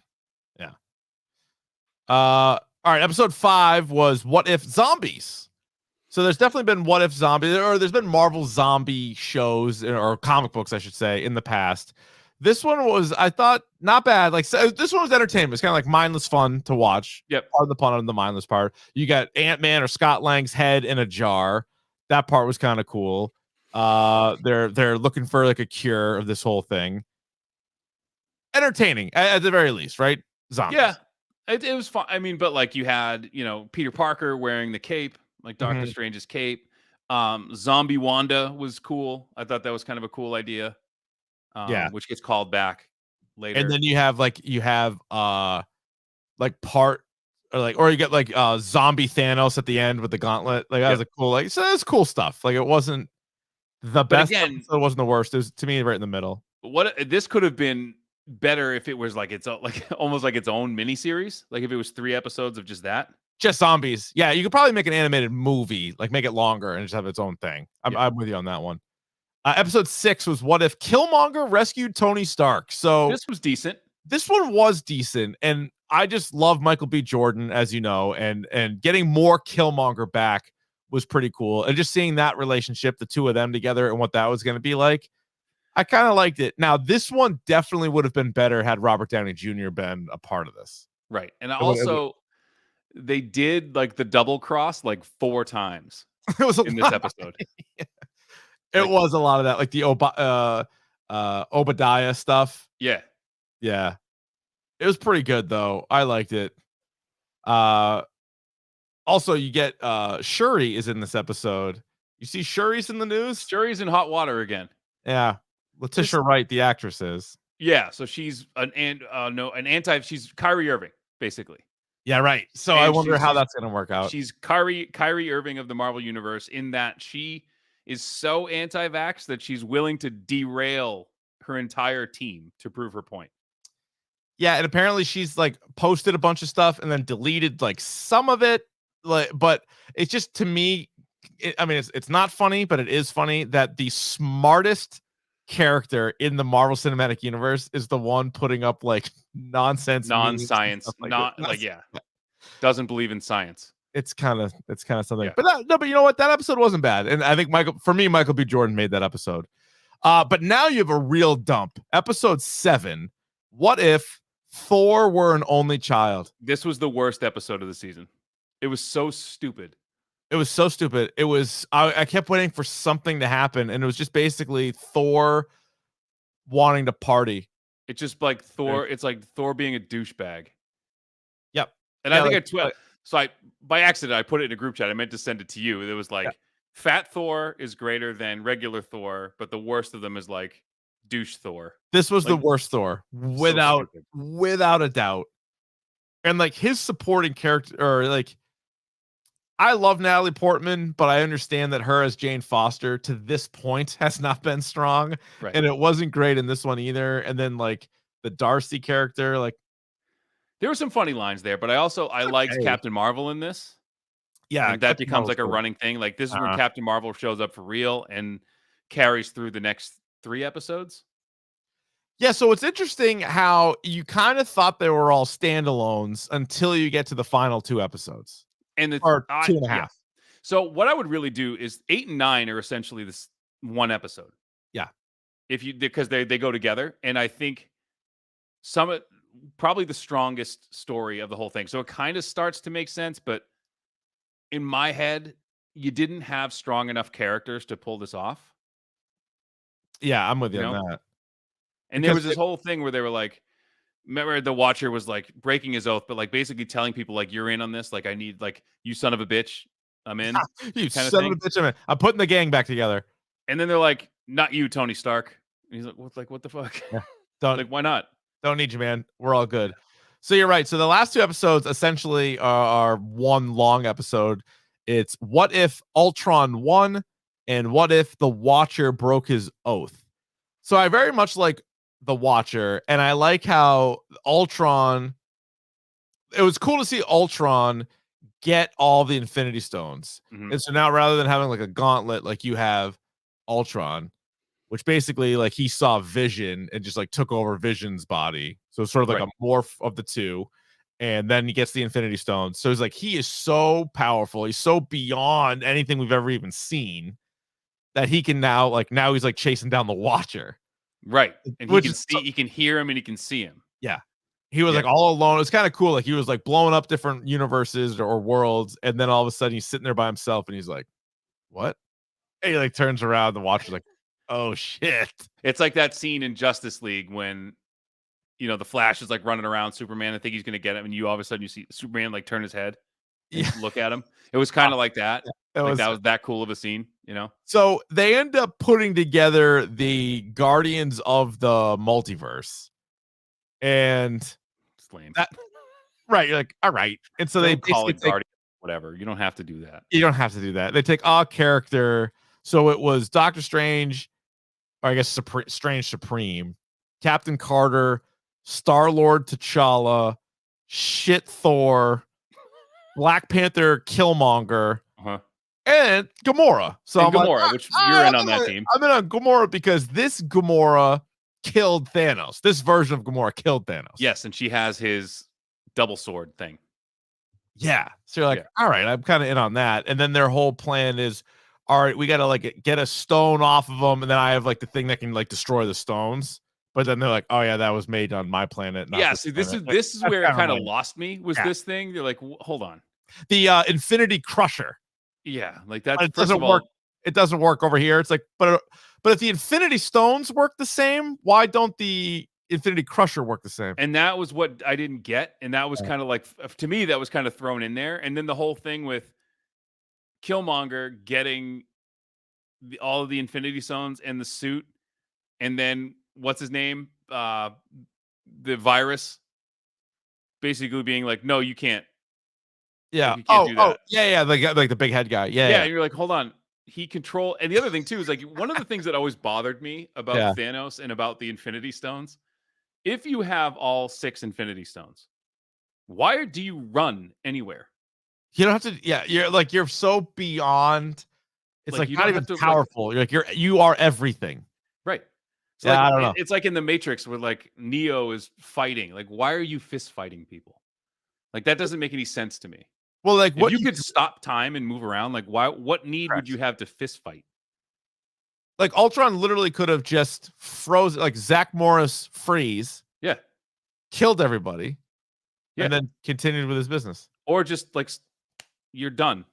All right. Episode 5 was What If Zombies. So there's definitely been What If Zombies, or there's been Marvel zombie shows, or comic books, I should say, in the past. This one was, I thought, not bad. Like, so this one was entertainment. It's kind of like mindless fun to watch. Yep. Pardon the pun on the mindless part. You got Ant-Man or Scott Lang's head in a jar. That part was kind of cool. They're looking for like a cure of this whole thing. Entertaining at the very least, right? Zombies. Yeah, it was fun. I mean, but like, you had Peter Parker wearing the cape, like Doctor Strange's cape. Zombie Wanda was cool. I thought that was kind of a cool idea. Which gets called back later. And then you have like part, or you get like zombie Thanos at the end with the gauntlet. Like, that was a cool, like, so that's cool stuff. Like, it wasn't the best, again, it wasn't the worst. It was, to me, right in the middle. What this could have been better if it was like almost like its own miniseries. Like, if it was 3 episodes of just that. Just zombies. Yeah, you could probably make an animated movie, like make it longer and just have its own thing. I'm with you on that one. Episode 6 was What If Killmonger rescued Tony Stark. So this was decent. This one was decent, and I just love Michael B. Jordan, as you know, and getting more Killmonger back was pretty cool. And just seeing that relationship, the two of them together, and what that was going to be like, I kind of liked it. Now, this one definitely would have been better had Robert Downey Jr. been a part of this. Right. And also, they did like the double cross like 4 times it was in this episode. It was a lot of that, like the Obadiah stuff. Yeah. Yeah. It was pretty good though. I liked it. Also you get Shuri is in this episode. You see Shuri's in the news? Shuri's in hot water again. Yeah. Letitia Wright, the actress, is. Yeah, so she's she's Kyrie Irving, basically. Yeah, right. So And I wonder how that's gonna work out. She's Kyrie Irving of the Marvel Universe, in that she is so anti-vax that she's willing to derail her entire team to prove her point. Yeah, and apparently she's like posted a bunch of stuff and then deleted like some of it. Like, but it's just, to me, it's not funny, but it is funny that the smartest character in the Marvel Cinematic Universe is the one putting up like nonsense, non-science, doesn't believe in science. It's kind of something. Yeah. But you know what? That episode wasn't bad, and I think Michael B. Jordan made that episode. But now you have a real dump. Episode 7. What if Thor were an only child? This was the worst episode of the season. It was so stupid. It was so stupid. It was. I kept waiting for something to happen, and it was just basically Thor wanting to party. It's just like Thor. It's like Thor being a douchebag. Yep. And I think by accident I put it in a group chat. I meant to send it to you. It was like, Fat Thor is greater than regular Thor, but the worst of them is like douche Thor. This was the worst Thor, without a doubt. And like his supporting character, or like, I love Natalie Portman, but I understand that her as Jane Foster to this point has not been strong. Right. And it wasn't great in this one either. And then like the Darcy character, like, there were some funny lines there, but I liked Captain Marvel in this. Yeah, and that becomes like a running thing. Like, this is when Captain Marvel shows up for real and carries through the next 3 episodes. Yeah, so it's interesting how you kind of thought they were all standalones until you get to the final 2 episodes. And or 2.5. Yeah. So what I would really do is 8 and 9 are essentially this one episode. Yeah. Because they go together. And I think probably the strongest story of the whole thing. So it kind of starts to make sense, but in my head, you didn't have strong enough characters to pull this off. Yeah, I'm with you on that. And there was this whole thing where they were like, remember the Watcher was like breaking his oath, but like basically telling people like, you're in on this. Like, I need, like, you son of a bitch, I'm in. You son of a bitch, I'm in. I'm putting the gang back together. And then they're like, not you, Tony Stark. And he's like, what the fuck? Yeah. Like, why not? Don't need you, man. We're all good. So you're right. So the last 2 episodes essentially are one long episode. It's what if Ultron won, and what if the Watcher broke his oath. So I very much like the Watcher, and I like how Ultron, it was cool to see Ultron get all the Infinity Stones. Mm-hmm. And so now, rather than having like a gauntlet, like you have Ultron, which basically like he saw Vision and just like took over Vision's body. So it's sort of like a morph of the two. And then he gets the Infinity Stones. So he's like, he is so powerful. He's so beyond anything we've ever even seen that he can now he's like chasing down the Watcher. Right. And he can hear him and he can see him. Yeah. He was like all alone. It's kind of cool. Like he was like blowing up different universes or worlds. And then all of a sudden he's sitting there by himself and he's like, what? And he like turns around. The Watcher's like, oh shit. It's like that scene in Justice League when, the Flash is like running around Superman. I think he's going to get him. And all of a sudden you see Superman like turn his head and look at him. It was kind of like that. Yeah, that was that cool of a scene, So they end up putting together the Guardians of the Multiverse. And it's lame. Right. You're like, all right. And so they call it Guardians, whatever. You don't have to do that. You don't have to do that. They take a character. So it was Doctor Strange, or I guess Strange Supreme, Captain Carter, Star-Lord T'Challa, Shit Thor, Black Panther Killmonger, and Gamora. So and Gamora, which you're in on that team. I'm in on Gamora because this Gamora killed Thanos. This version of Gamora killed Thanos. Yes, and she has his double sword thing. Yeah. So you're like, all right, I'm kind of in on that. And then their whole plan is, all right, we got to like get a stone off of them. And then I have like the thing that can like destroy the stones. But then they're like, oh yeah, that was made on my planet. Not See, this planet. is where it kind of lame. lost me. Was this thing? They're like, hold on. The Infinity Crusher. Yeah, like that. It doesn't work. It doesn't work over here. It's like, but if the Infinity Stones work the same, why don't the Infinity Crusher work the same? And that was what I didn't get. And that was kind of like, to me, that was kind of thrown in there. And then the whole thing with Killmonger getting all of the Infinity Stones and the suit, and then what's his name? The virus basically being like, no, you can't. Yeah. Like, you can't do that. Yeah. Like the big head guy. Yeah. And you're like, hold on. And the other thing too is like one of the things that always bothered me about Thanos and about the Infinity Stones. If you have all 6 Infinity Stones, why do you run anywhere? You don't have to. Yeah, you're so beyond. It's like you not don't even have to, powerful. You are everything. Right. So I don't know. It's like in the Matrix where like Neo is fighting. Like, why are you fist fighting people? Like that doesn't make any sense to me. Well, like if you could stop time and move around, like what need would you have to fist fight? Like Ultron literally could have just frozen, like Zach Morris freeze. Yeah. Killed everybody. Yeah. And then continued with his business. Or just like you're done.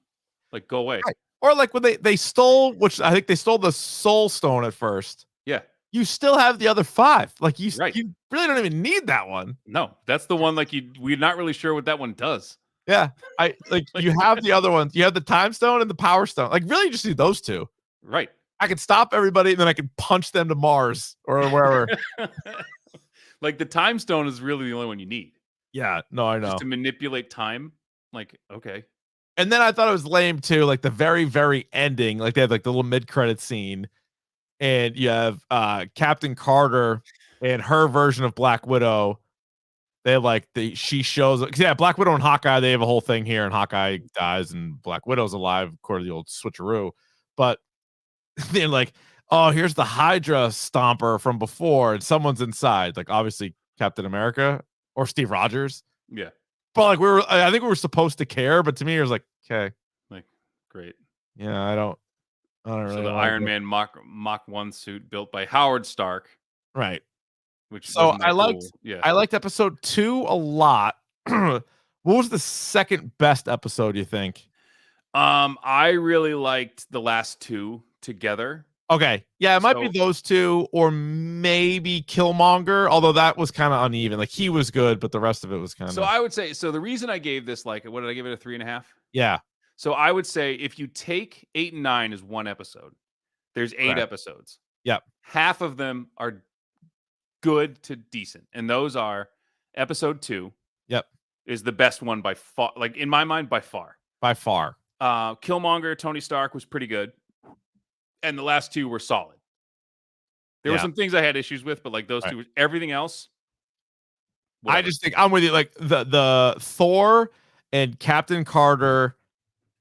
Like go away. Right. Or like when they stole, which I think they stole the Soul Stone at first. Yeah. You still have the other 5. Like you really don't even need that one. No, that's the one like we're not really sure what that one does. Yeah. I like you have the other ones. You have the Time Stone and the Power Stone. Like really you just need those 2. Right. I could stop everybody and then I could punch them to Mars or wherever. Like the Time Stone is really the only one you need. Yeah, no, I know. Just to manipulate time. Like, okay. And then I thought it was lame too, like the very, very ending. Like they had like the little mid-credit scene, and you have Captain Carter and her version of Black Widow. They like she shows Black Widow and Hawkeye, they have a whole thing here, and Hawkeye dies and Black Widow's alive, according to the old switcheroo. But they're like, oh, here's the Hydra stomper from before, and someone's inside. Like obviously Captain America or Steve Rogers. Yeah. But like I think we were supposed to care, but to me it was like, okay. Like, great. Yeah, I don't really. So the Iron Man Mach 1 suit built by Howard Stark. Right. Which I liked episode 2 a lot. What was the second best episode, you think? I really liked the last 2 together. Okay. Yeah, it might be those 2 or maybe Killmonger, although that was kind of uneven. Like he was good, but the rest of it was kind of. So I would say, the reason I gave this, like, what did I give it, a 3.5? Yeah. So I would say if you take 8 and 9 as one episode, there's 8 episodes. Yep. Half of them are good to decent. And those are episode 2. Yep. Is the best one by far. Like in my mind, by far. By far. Killmonger, Tony Stark was pretty good. And the last 2 were solid. There were some things I had issues with, but like those 2, everything else. Whatever. I just think I'm with you. Like the Thor and Captain Carter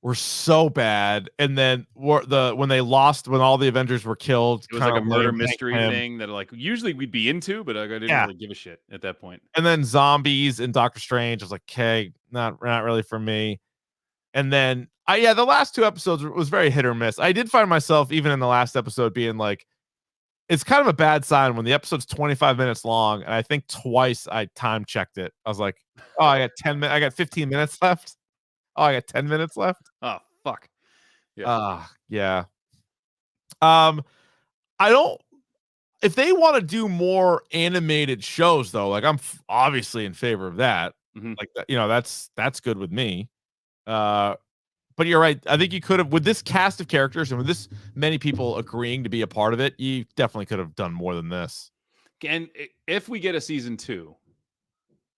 were so bad, and then when all the Avengers were killed, it was like a murder mystery thing that like usually we'd be into, but I didn't really give a shit at that point. And then zombies and Doctor Strange, I was like, okay, not really for me. And then the last 2 episodes was very hit or miss. I did find myself even in the last episode being like, it's kind of a bad sign when the episode's 25 minutes long, and I think twice I time checked it. I was like, oh, I got 10 minutes. I got 15 minutes left. Oh, I got 10 minutes left. Oh, fuck. Yeah. Yeah. I don't. If they want to do more animated shows, though, like I'm obviously in favor of that. Mm-hmm. Like that's good with me. But you're right. I think you could have, with this cast of characters and with this many people agreeing to be a part of it, you definitely could have done more than this. And if we get a season 2,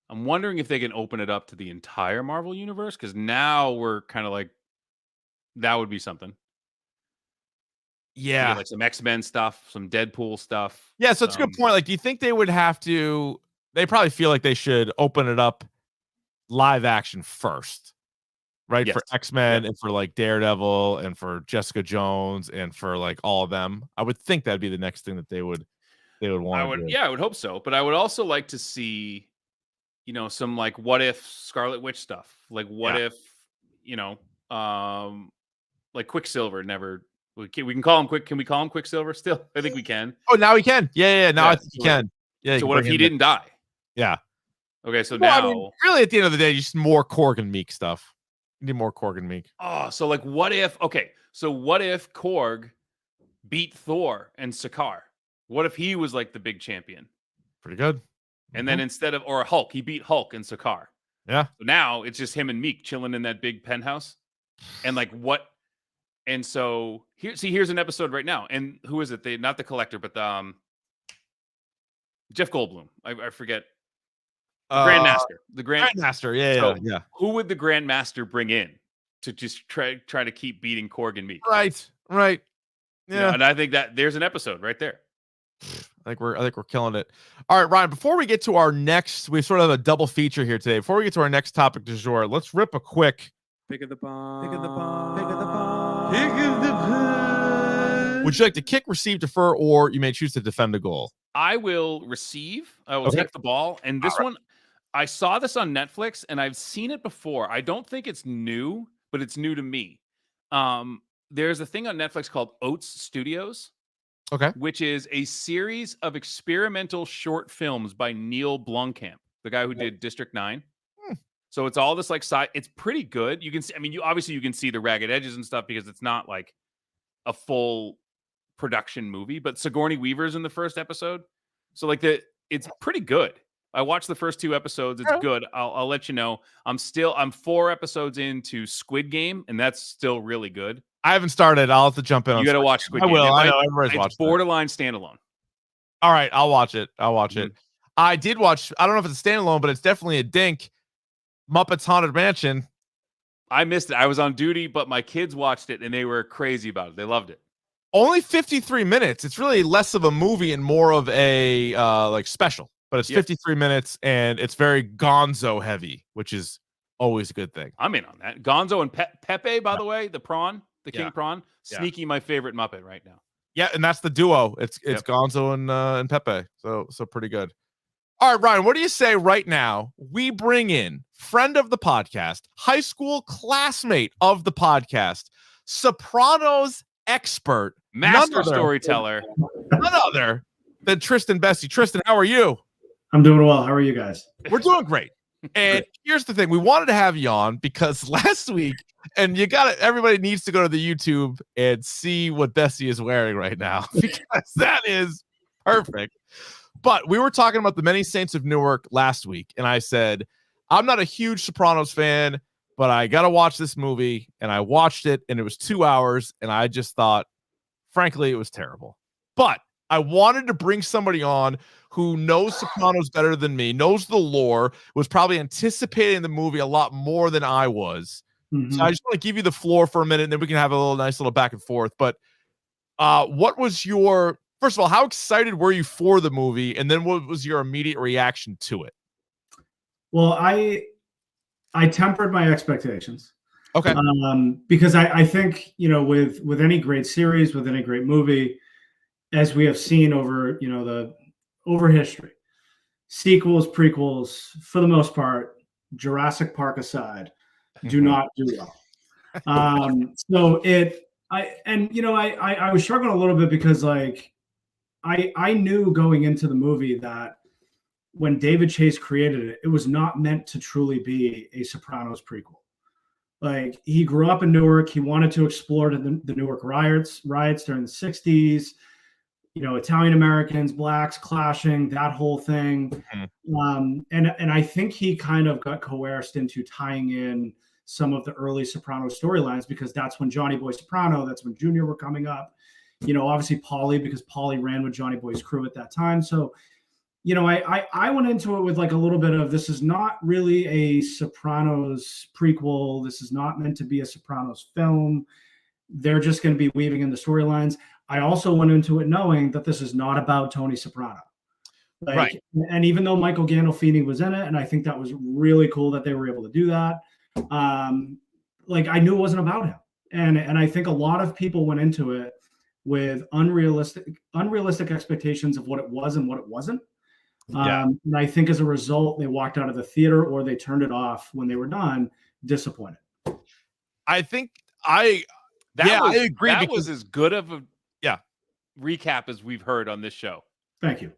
I'm wondering if they can open it up to the entire Marvel universe, because now we're kind of like, that would be something. Yeah. Like some X-Men stuff, some Deadpool stuff. Yeah, so it's a good point. Like, do you think they would have to, they probably feel like they should open it up live action first, right? Yes. For X-Men and for like Daredevil and for Jessica Jones and for like all of them. I would think that'd be the next thing that they would want to do. Yeah, I would hope so. But I would also like to see some like what if Scarlet Witch stuff. Like what if, like Quicksilver never. We can call him Can we call him Quicksilver still? I think we can. Oh, now he can. Yeah. Now I think he can. Yeah. So what if he didn't die? Yeah. Okay, so now, I mean, really, at the end of the day, just more Korg and Meek stuff. You need more Korg and Meek. Oh, so like, what if? Okay, so what if Korg beat Thor and Sakaar? What if he was like the big champion? Pretty good. And then instead of Hulk, he beat Hulk and Sakaar. Yeah. So now it's just him and Meek chilling in that big penthouse, and like what? And so here's an episode right now. And who is it? Not the Collector, but the Jeff Goldblum. I forget. Grandmaster. The Grandmaster. Yeah. Who would the Grandmaster bring in to just try to keep beating Korg and Meek? Right. Yeah. And I think that there's an episode right there. I think we're killing it. All right, Ryan, before we get to our next, we sort of have a double feature here today. Before we get to our next topic du jour, let's rip a quick Pick of the bomb. Would you like to kick, receive, defer, or you may choose to defend a goal? I will receive. I will take the ball. And this one, I saw this on Netflix and I've seen it before. I don't think it's new, but it's new to me. There's a thing on Netflix called Oats Studios. Okay. Which is a series of experimental short films by Neil Blomkamp, the guy who did District 9. So it's all this like side. It's pretty good. You can see, you can see the ragged edges and stuff because it's not like a full production movie, but Sigourney Weaver's in the first episode. So like it's pretty good. I watched the first 2 episodes. It's good. I'll let you know. I'm 4 episodes into Squid Game, and that's still really good. I haven't started. I'll have to jump in. You got to watch Squid Game. I will. I know everybody's watching. It's borderline standalone. All right, I'll watch it. I did watch. I don't know if it's a standalone, but it's definitely a dink. Muppets Haunted Mansion. I missed it. I was on duty, but my kids watched it and they were crazy about it. They loved it. Only 53 minutes. It's really less of a movie and more of a like special. But it's 53 minutes and it's very Gonzo heavy, which is always a good thing. I'm in on that. Gonzo and Pepe, by the way, the King Prawn, sneaky my favorite Muppet right now. Yeah, and that's the duo. It's Gonzo and Pepe. So pretty good. All right, Ryan, what do you say right now? We bring in friend of the podcast, high school classmate of the podcast, Sopranos expert, master storyteller, none other than Tristan Bessie. Tristan, how are you? I'm doing well. How are you guys? We're doing great. And here's the thing. We wanted to have you on because last week, and everybody needs to go to the YouTube and see what Bessie is wearing right now because that is perfect. But we were talking about the Many Saints of Newark last week, and I said, I'm not a huge Sopranos fan, but I got to watch this movie, and I watched it, and it was 2 hours, and I just thought, frankly, it was terrible. But I wanted to bring somebody on who knows Sopranos better than me, knows the lore, was probably anticipating the movie a lot more than I was. So I just want to give you the floor for a minute, and then we can have a nice little back and forth. But what was your... First of all, how excited were you for the movie? And then what was your immediate reaction to it? Well, I tempered my expectations. Okay. Because I think, with any great series, with any great movie, as we have seen over, over history, sequels, prequels, for the most part, Jurassic Park aside, do not do well. So I was struggling a little bit because I knew going into the movie that when David Chase created it, it was not meant to truly be a Sopranos prequel. Like, he grew up in Newark. He wanted to explore the Newark riots during the 60s, Italian Americans, blacks clashing, that whole thing. And I think he kind of got coerced into tying in some of the early Sopranos storylines because that's when Johnny Boy Soprano, that's when Junior were coming up. Obviously Paulie, because Paulie ran with Johnny Boy's crew at that time. So, I went into it with like a little bit of, this is not really a Sopranos prequel. This is not meant to be a Sopranos film. They're just going to be weaving in the storylines. I also went into it knowing that this is not about Tony Soprano. Right. And even though Michael Gandolfini was in it, and I think that was really cool that they were able to do that. I knew it wasn't about him. And I think a lot of people went into it with unrealistic expectations of what it was and what it wasn't. And I think as a result, they walked out of the theater or they turned it off when they were done, disappointed. I think I agree. That was as good of a recap as we've heard on this show. Thank you.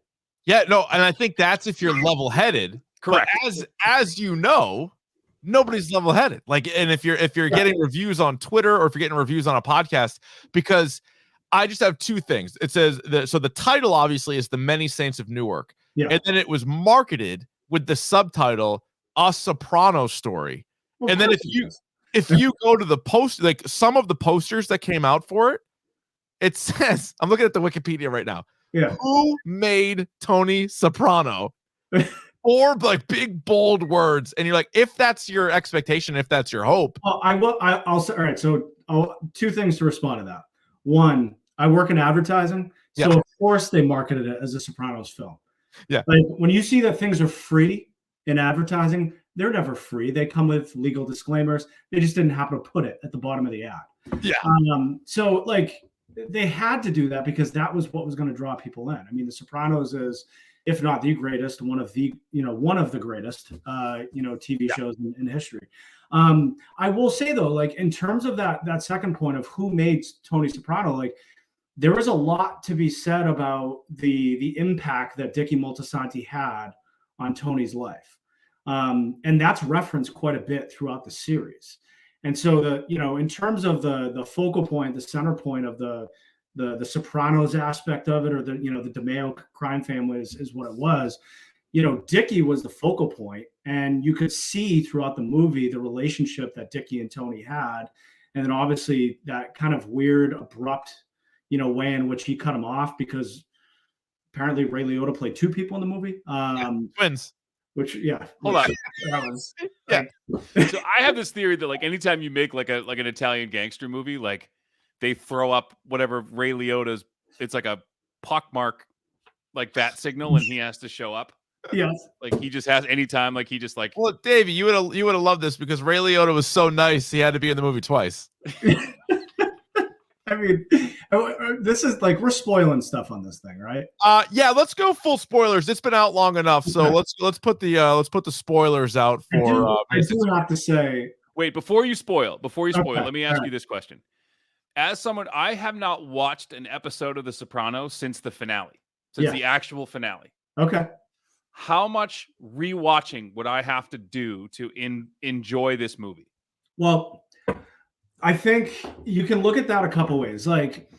Yeah, no, and I think that's if you're level-headed. Correct. But as you know, nobody's level-headed. Like, and if you're getting reviews on Twitter or if you're getting reviews on a podcast, because I just have two things. It says so the title obviously is The Many Saints of Newark. Yeah. And then it was marketed with the subtitle A Soprano Story. Well, and then if you go to the post, like some of the posters that came out for it, it says, I'm looking at the Wikipedia right now. Yeah. Who made Tony Soprano? Or like big bold words, and you're like, if that's your expectation, if that's your hope. Well, I'll say, all right. So two things to respond to that. One, I work in advertising, so of course they marketed it as a Sopranos film. Yeah. Like when you see that things are free in advertising, they're never free. They come with legal disclaimers. They just didn't happen to put it at the bottom of the ad. Yeah. So like they had to do that because that was what was going to draw people in. I mean, The Sopranos is, if not the greatest, one of the greatest, TV shows in history. I will say though, like in terms of that second point of who made Tony Soprano, like there was a lot to be said about the impact that Dickie Moltisanti had on Tony's life. And that's referenced quite a bit throughout the series. And so in terms of the focal point, the center point of the Sopranos aspect of it, or the DeMeo crime family is what it was. Dickie was the focal point, and you could see throughout the movie the relationship that Dickie and Tony had, and then obviously that kind of weird, abrupt, way in which he cut him off because apparently Ray Liotta played two people in the movie. Twins. Which Hold on. That was So I have this theory that like anytime you make like an Italian gangster movie, like they throw up whatever Ray Liotta's, it's like a pockmark, like bat signal, and he has to show up. Yes. Like he just has anytime, like he just like. Well, Davey, you would have loved this because Ray Liotta was so nice he had to be in the movie twice. I mean, this is like we're spoiling stuff on this thing, right? Yeah, let's go full spoilers. It's been out long enough, so let's put the spoilers out for. I do have to say. Wait, before you spoil, Okay, let me ask you this question. As someone, I have not watched an episode of The Sopranos since the finale, the actual finale. Okay. How much rewatching would I have to do to enjoy this movie? Well, I think you can look at that a couple ways. Like,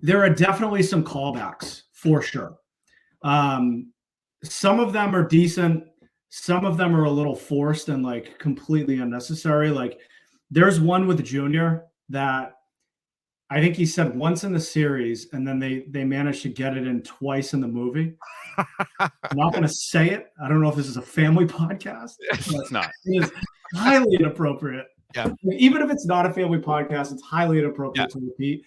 there are definitely some callbacks for sure. Some of them are decent. Some of them are a little forced and like completely unnecessary. Like, there's one with Junior that I think he said once in the series, and then they managed to get it in twice in the movie. I'm not going to say it. I don't know if this is a family podcast. It's not. It is highly inappropriate. Yeah. Even if it's not a family podcast, it's highly inappropriate to repeat.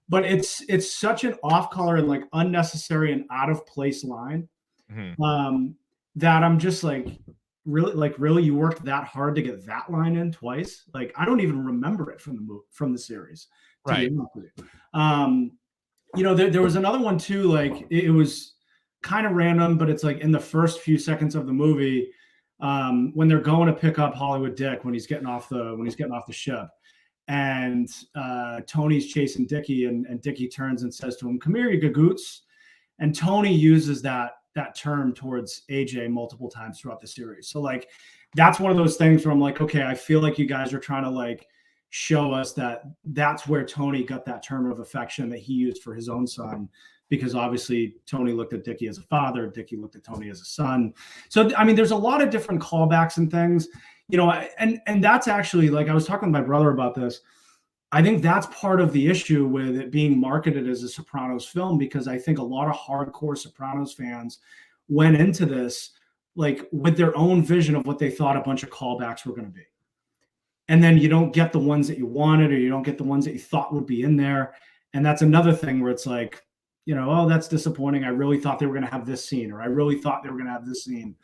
But it's such an off-color and like unnecessary and out of place line that I'm just like, really, you worked that hard to get that line in twice? Like, I don't even remember it from the series. Right. There was another one too. Like it was kind of random, but it's like in the first few seconds of the movie, when they're going to pick up Hollywood Dick when he's getting off the ship, and Tony's chasing Dickie, and Dickie turns and says to him, "Come here, you gagoots," and Tony uses that term towards AJ multiple times throughout the series. So like that's one of those things where I'm like, okay, I feel like you guys are trying to like show us that that's where Tony got that term of affection that he used for his own son, because obviously Tony looked at Dickie as a father, Dickie looked at Tony as a son. So I mean, there's a lot of different callbacks and things, and that's actually, like, I was talking to my brother about this. I think that's part of the issue with it being marketed as a Sopranos film, because I think a lot of hardcore Sopranos fans went into this like with their own vision of what they thought a bunch of callbacks were going to be. And then you don't get the ones that you wanted, or you don't get the ones that you thought would be in there. And that's another thing where it's like, oh, that's disappointing. I really thought they were going to have this scene, or I really thought they were going to have this scene.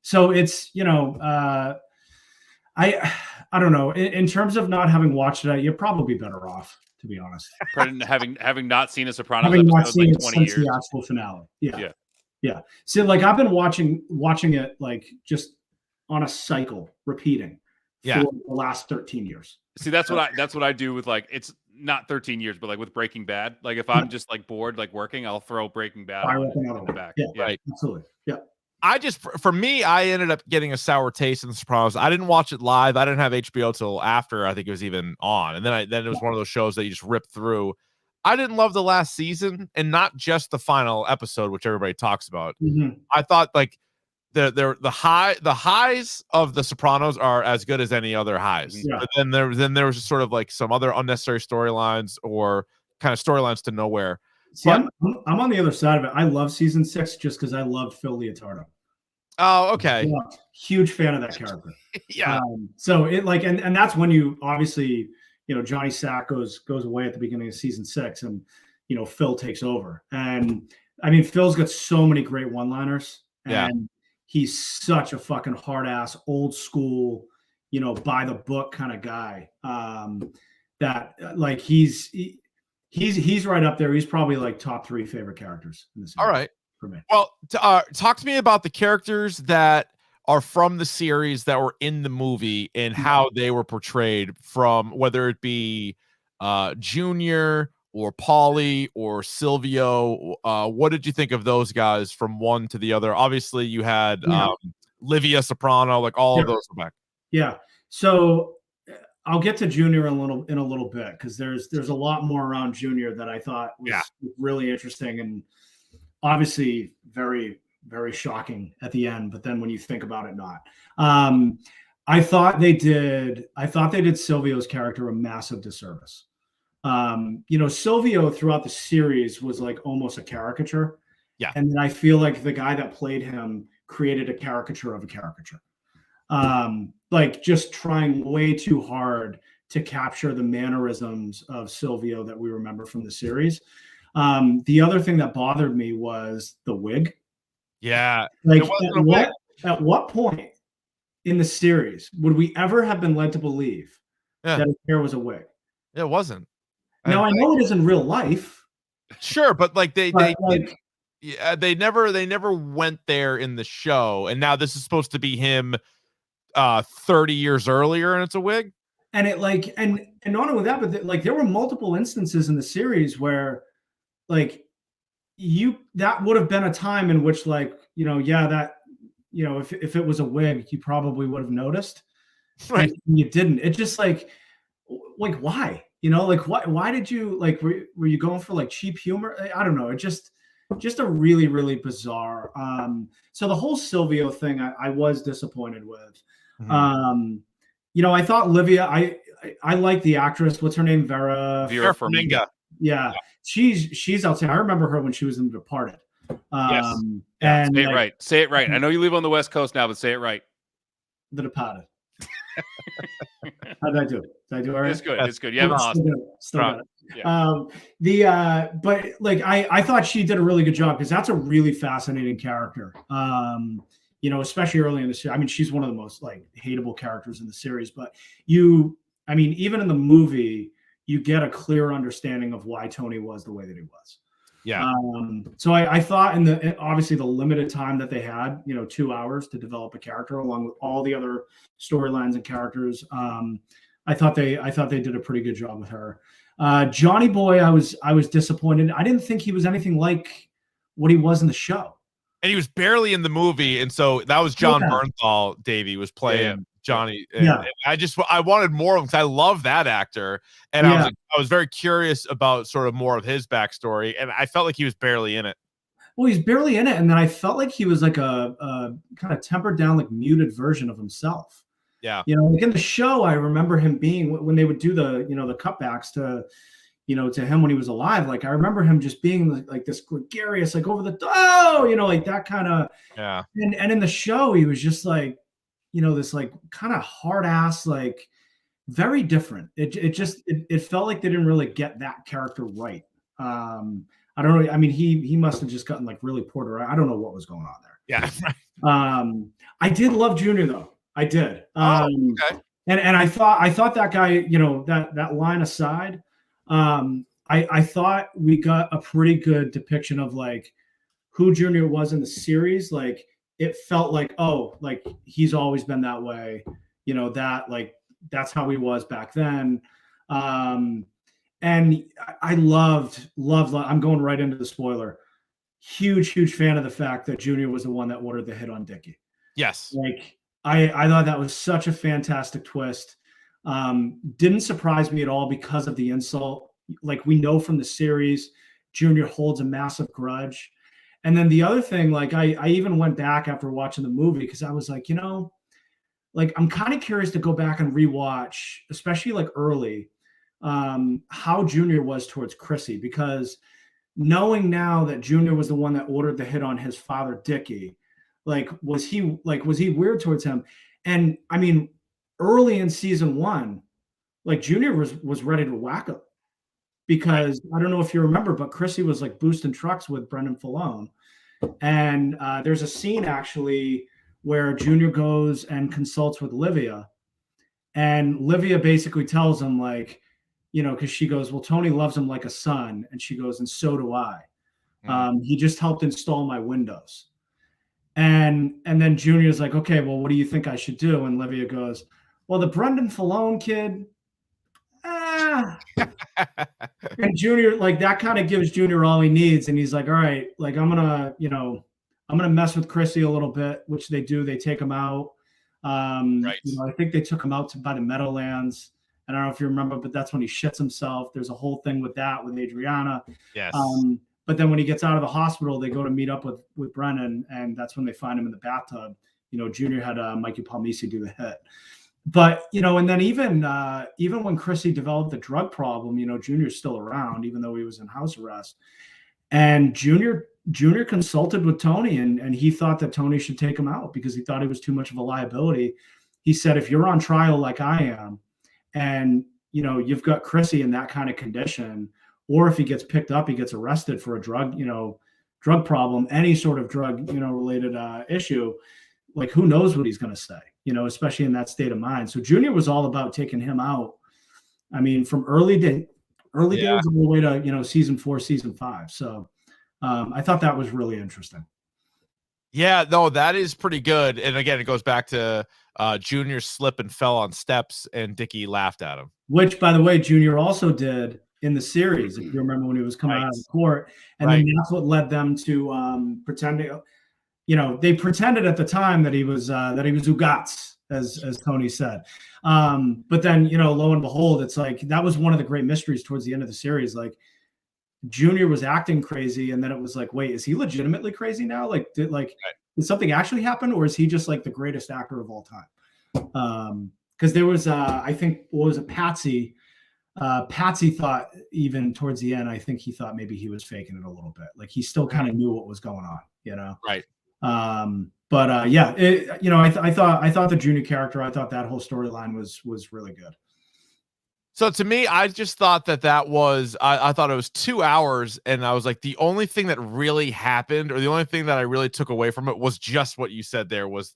So it's, I don't know. In terms of not having watched it, you're probably better off, to be honest. Having not seen a Sopranos having not episode seen like it 20 since years. the actual finale. Yeah. Yeah. So like I've been watching it like just on a cycle, repeating for the last 13 years. See, that's what I do with like, it's not 13 years, but like with Breaking Bad. Like if I'm just like bored, like working, I'll throw Breaking Bad on in the back. Yeah, right. Absolutely. Yeah. I just, for me, I ended up getting a sour taste in The Sopranos. I didn't watch it live. I didn't have HBO till after I think it was even on. And then it was one of those shows that you just rip through. I didn't love the last season, and not just the final episode, which everybody talks about. Mm-hmm. I thought like the highs of The Sopranos are as good as any other highs. Yeah. But then there was just sort of like some other unnecessary storylines or kind of storylines to nowhere. See, I'm on the other side of it. I love season 6 just because I love Phil Leotardo. Oh, okay. Yeah, huge fan of that character. Yeah. So it like, and that's when you obviously, Johnny Sack goes away at the beginning of season 6, and Phil takes over. And I mean, Phil's got so many great one-liners, and he's such a fucking hard ass, old school, by the book kind of guy. That like he's right up there. He's probably like top 3 favorite characters in this. All right. For me. Well, talk to me about the characters that are from the series that were in the movie and how they were portrayed, from whether it be Junior or Paulie or Silvio. What did you think of those guys from one to the other? Obviously, you had Livia Soprano, like all of those were back. Yeah. So I'll get to Junior in a little bit, because there's a lot more around Junior that I thought was really interesting, and obviously very, very shocking at the end. But then when you think about it, not. I thought they did Silvio's character a massive disservice. Silvio throughout the series was like almost a caricature. Yeah. And then I feel like the guy that played him created a caricature of a caricature. Like just trying way too hard to capture the mannerisms of Silvio that we remember from the series. The other thing that bothered me was the wig. Yeah. Like at what point in the series would we ever have been led to believe that his hair was a wig? It wasn't. Now I know it is in real life. Sure, but like they never went there in the show, and now this is supposed to be him 30 years earlier, and it's a wig. And it like and not only that, but like there were multiple instances in the series where like that would have been a time in which like if it was a wig, you probably would have noticed. Right. And you didn't. It just like why? Why did you like were you going for like cheap humor? I don't know. It just a really, really bizarre. So the whole Silvio thing I was disappointed with. Mm-hmm. I thought Livia, I like the actress. What's her name? Vera Farmiga. Yeah. She's outside. I remember her when she was in The Departed. Yes. And say it right. Say it right. I know you live on the West Coast now, but say it right. The Departed. How did I do it? Did I do it all right? It's good. It's good. You haven't lost. Still got it. Yeah. But like I thought she did a really good job, because that's a really fascinating character. Especially early in the series. I mean, she's one of the most like hateable characters in the series, but even in the movie, you get a clear understanding of why Tony was the way that he was. Yeah. So I thought obviously the limited time that they had, 2 hours to develop a character along with all the other storylines and characters. I thought they did a pretty good job with her. Johnny Boy, I was disappointed. I didn't think he was anything like what he was in the show. And he was barely in the movie, and so that was John Bernthal. Davey was playing Johnny. And I wanted more of him, because I love that actor, and I was very curious about sort of more of his backstory, and I felt like he was barely in it. Well, he's barely in it, and then I felt like he was like a kind of tempered down, like muted version of himself. Yeah, like in the show, I remember him being, when they would do the the cutbacks to to him when he was alive. Like I remember him just being like this gregarious, like over the like that kind of And in the show, he was just like this like kind of hard ass, like very different. It felt like they didn't really get that character right. I don't know. I mean, he must have just gotten like really poured around. I don't know what was going on there. Yeah. I did love Junior though. I did. Okay. And I thought that guy, that line aside, I thought we got a pretty good depiction of like who Junior was in the series, like it felt like, oh, like he's always been that way, that like that's how he was back then. And I loved. I'm going right into the spoiler. Huge fan of the fact that Junior was the one that ordered the hit on Dickie. Yes. Like I thought that was such a fantastic twist. Didn't surprise me at all because of the insult. Like we know from the series, Junior holds a massive grudge. And then the other thing, like I even went back after watching the movie because I was like, like I'm kind of curious to go back and rewatch, especially like early, how Junior was towards Chrissy, because knowing now that Junior was the one that ordered the hit on his father, Dickie, was he weird towards him? And I mean, early in season 1, like Junior was ready to whack him because I don't know if you remember, but Chrissy was like boosting trucks with Brendan Fallone. And there's a scene actually where Junior goes and consults with Livia, and Livia basically tells him like, because she goes, well, Tony loves him like a son. And she goes, and so do I. He just helped install my windows. And then Junior's like, okay, well, what do you think I should do? And Livia goes, well, the Brendan Fallone kid, and Junior, like that kind of gives Junior all he needs. And he's like, all right, like I'm gonna mess with Chrissy a little bit, which they do. They take him out. Right. I think they took him out by the Meadowlands. I don't know if you remember, but that's when he shits himself. There's a whole thing with that with Adriana. Yes. But then when he gets out of the hospital, they go to meet up with Brennan, and that's when they find him in the bathtub. Junior had Mikey Palmisi do the hit. But and then even when Chrissy developed the drug problem, Junior's still around, even though he was in house arrest. And Junior consulted with Tony, and he thought that Tony should take him out because he thought he was too much of a liability. He said, if you're on trial like I am, and you've got Chrissy in that kind of condition, or if he gets picked up, he gets arrested for a drug problem, any sort of drug related issue, like who knows what he's going to say, especially in that state of mind. So Junior was all about taking him out. I mean, from early days all the way to season 4, season 5. So I thought that was really interesting. Yeah, no, that is pretty good. And again, it goes back to Junior slip and fell on steps, and Dickie laughed at him. Which, by the way, Junior also did in the series, if you remember when he was coming out of the court. And then that's what led them to pretending, they pretended at the time that he was Ugats, as Tony said. But then, lo and behold, it's like that was one of the great mysteries towards the end of the series. Like Junior was acting crazy, and then it was like, wait, is he legitimately crazy now? Like, did something actually happen, or is he just like the greatest actor of all time? Because there was, I think, what was it, Patsy? Patsy thought even towards the end, I think he thought maybe he was faking it a little bit. Like he still kind of knew what was going on, Right. But I thought the Junior character, I thought that whole storyline was really good. So to me, I just thought that was, I thought it was 2 hours, and I was like, the only thing that really happened, or the only thing that I really took away from it, was just what you said there, was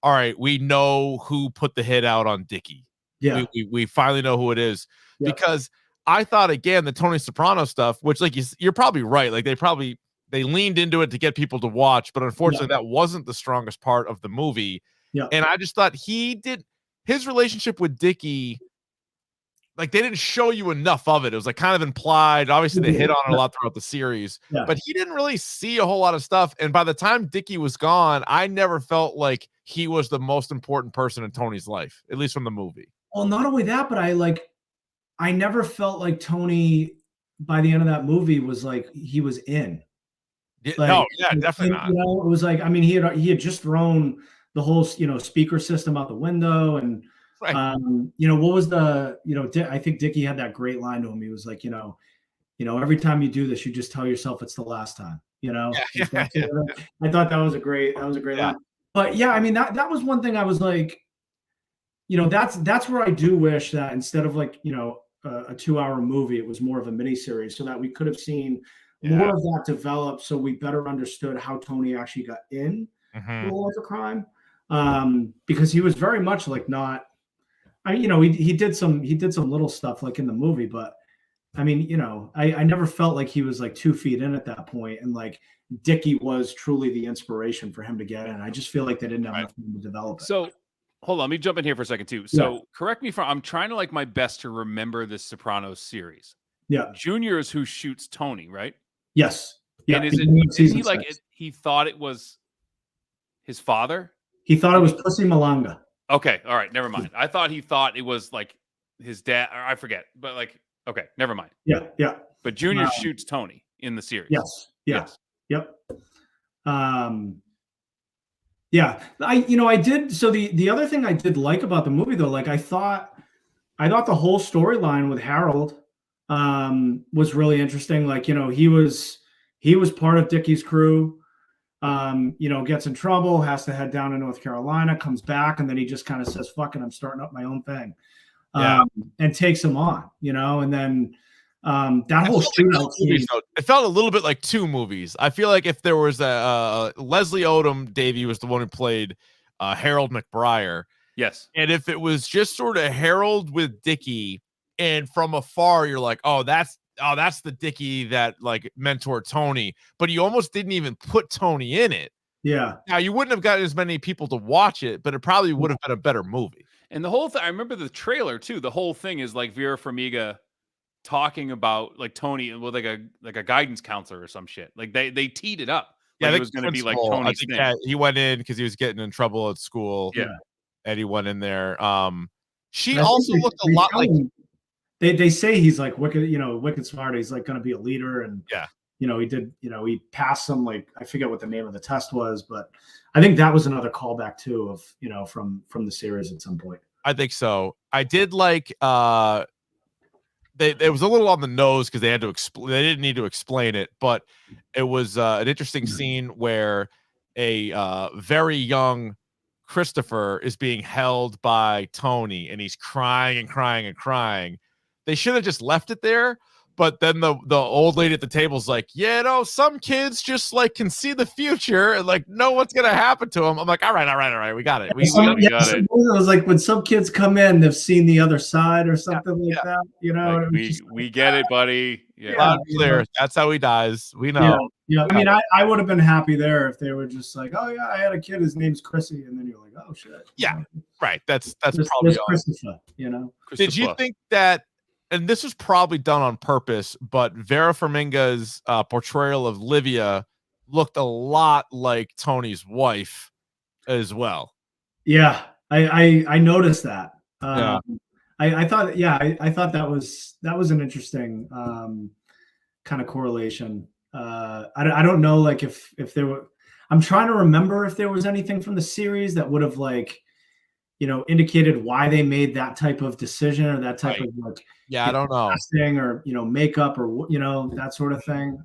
all right, we know who put the hit out on Dickie. Yeah. We finally know who it is. Yeah. Because I thought, again, the Tony Soprano stuff, which like you're probably right. Like they leaned into it to get people to watch, but unfortunately that wasn't the strongest part of the movie. Yeah. And I just thought his relationship with Dickie, like they didn't show you enough of it. It was like kind of implied. Obviously they hit on it a lot throughout the series, but he didn't really see a whole lot of stuff. And by the time Dickie was gone, I never felt like he was the most important person in Tony's life, at least from the movie. Well, not only that, but I never felt like Tony by the end of that movie was like he was in. No, yeah, definitely not. It was like, I mean, he had just thrown the whole speaker system out the window, and right. What was the I think Dickie had that great line to him. He was like, every time you do this, you just tell yourself it's the last time. Yeah. I thought that was a great line. But yeah, I mean that was one thing I was like, that's where I do wish that instead of like a 2-hour movie, it was more of a miniseries, so that we could have seen more of that develop, so we better understood how Tony actually got in the life of crime, because he was very much like not. He did some little stuff like in the movie, but I mean, you know, I never felt like he was like 2 feet in at that point, and like Dickie was truly the inspiration for him to get in. I just feel like they didn't have enough time to develop it. So hold on, let me jump in here for a second too. So correct me if I'm trying to like my best to remember this Sopranos series. Yeah. Junior is who shoots Tony, right? Yes. Yeah. And is it he like it, he thought it was his father? He thought it was Pussy Malanga. Okay, all right, never mind. I thought he thought it was like his dad, or I forget, but like, okay, never mind. Yeah, yeah. But Junior shoots Tony in the series. Yes, yes, yep. Yeah, I did. So the other thing I did like about the movie, though, like I thought the whole storyline with Harold was really interesting. Like, you know, he was part of Dickie's crew. You know, gets in trouble, has to head down to North Carolina, comes back, and then he just kind of says, fuck it, I'm starting up my own thing. And takes him on, you know, and then that whole shootout scene. It felt a little bit like 2 movies. I feel like if there was a Leslie Odom Davey was the one who played Harold McBriar. Yes. And if it was just sort of Harold with Dickie, and from afar you're like, oh, that's the Dickie that like mentored Tony, but you almost didn't even put Tony in it. Yeah. Now you wouldn't have gotten as many people to watch it, but it probably would have been a better movie. And the whole thing, I remember the trailer too. The whole thing is like Vera Farmiga talking about like Tony with like a guidance counselor or some shit. Like they teed it up. Like it was going to be like Tony's thing. Yeah, he went in because he was getting in trouble at school. Yeah. And he went in there. She also looked a lot like they say he's like wicked smart. He's like going to be a leader, and yeah, you know, he passed some, like, I forget what the name of the test was, but I think that was another callback too of, you know, from the series at some point. I think so. I did like it was a little on the nose because they had to explain. They didn't need to explain it, but it was an interesting scene where a very young Christopher is being held by Tony, and he's crying and crying and crying. They should have just left it there, but then the old lady at the table is like, yeah, you know, some kids just like can see the future and like know what's gonna happen to them. I'm like, all right, we got it. We got it. It was like when some kids come in, they've seen the other side or something like that. You know, like, we get it, buddy. Yeah, loud and clear. That's how he dies. We know. Yeah. I mean, I would have been happy there if they were just like, oh yeah, I had a kid, his name's Chrissy, and then you're like, oh shit. Yeah, you know? Right. That's probably all. Christopher. You know. Did you think that? And this was probably done on purpose, but Vera Farmiga's portrayal of Livia looked a lot like Tony's wife as well. Yeah, I noticed that. Yeah. I thought, I thought that was an interesting kind of correlation. I don't know, like if there were. I'm trying to remember if there was anything from the series that would have, like, you know, indicated why they made that type of decision or that type of, like, I don't know, casting or, you know, makeup or, you know, that sort of thing.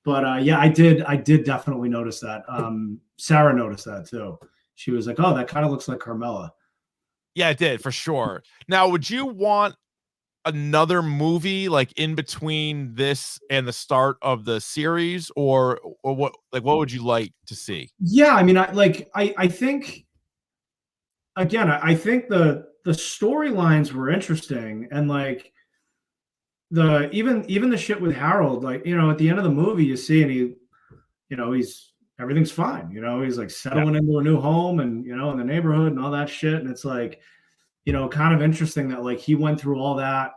But I did definitely notice that. Sarah noticed that too. She was like, oh, that kind of looks like Carmela. Yeah, it did for sure. Now, would you want another movie like in between this and the start of the series, or what? Like, what would you like to see? Yeah, I mean, I think. Again, I think the storylines were interesting, and like even the shit with Harold, like, you know, at the end of the movie, you see, and he, you know, everything's fine, you know, he's like settling into a new home, and, you know, in the neighborhood and all that shit, and it's like, you know, kind of interesting that like he went through all that,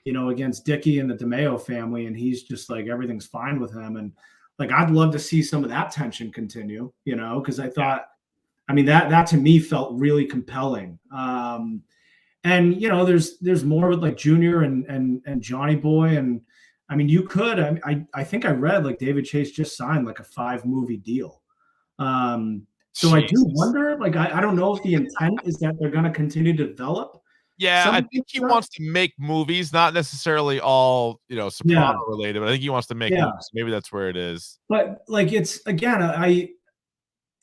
you know, against Dickie and the DeMeo family, and he's just like everything's fine with him, and like I'd love to see some of that tension continue, you know, because I thought. I mean, that to me felt really compelling. And, you know, there's more with like Junior and Johnny Boy. And I mean, you could, I think I read like David Chase just signed like a 5-movie deal. So I do wonder, like, I don't know if the intent is that they're going to continue to develop. Yeah, I think he wants to make movies, not necessarily all, you know, Soprano related, but I think he wants to make movies. Maybe that's where it is. But like, it's, again,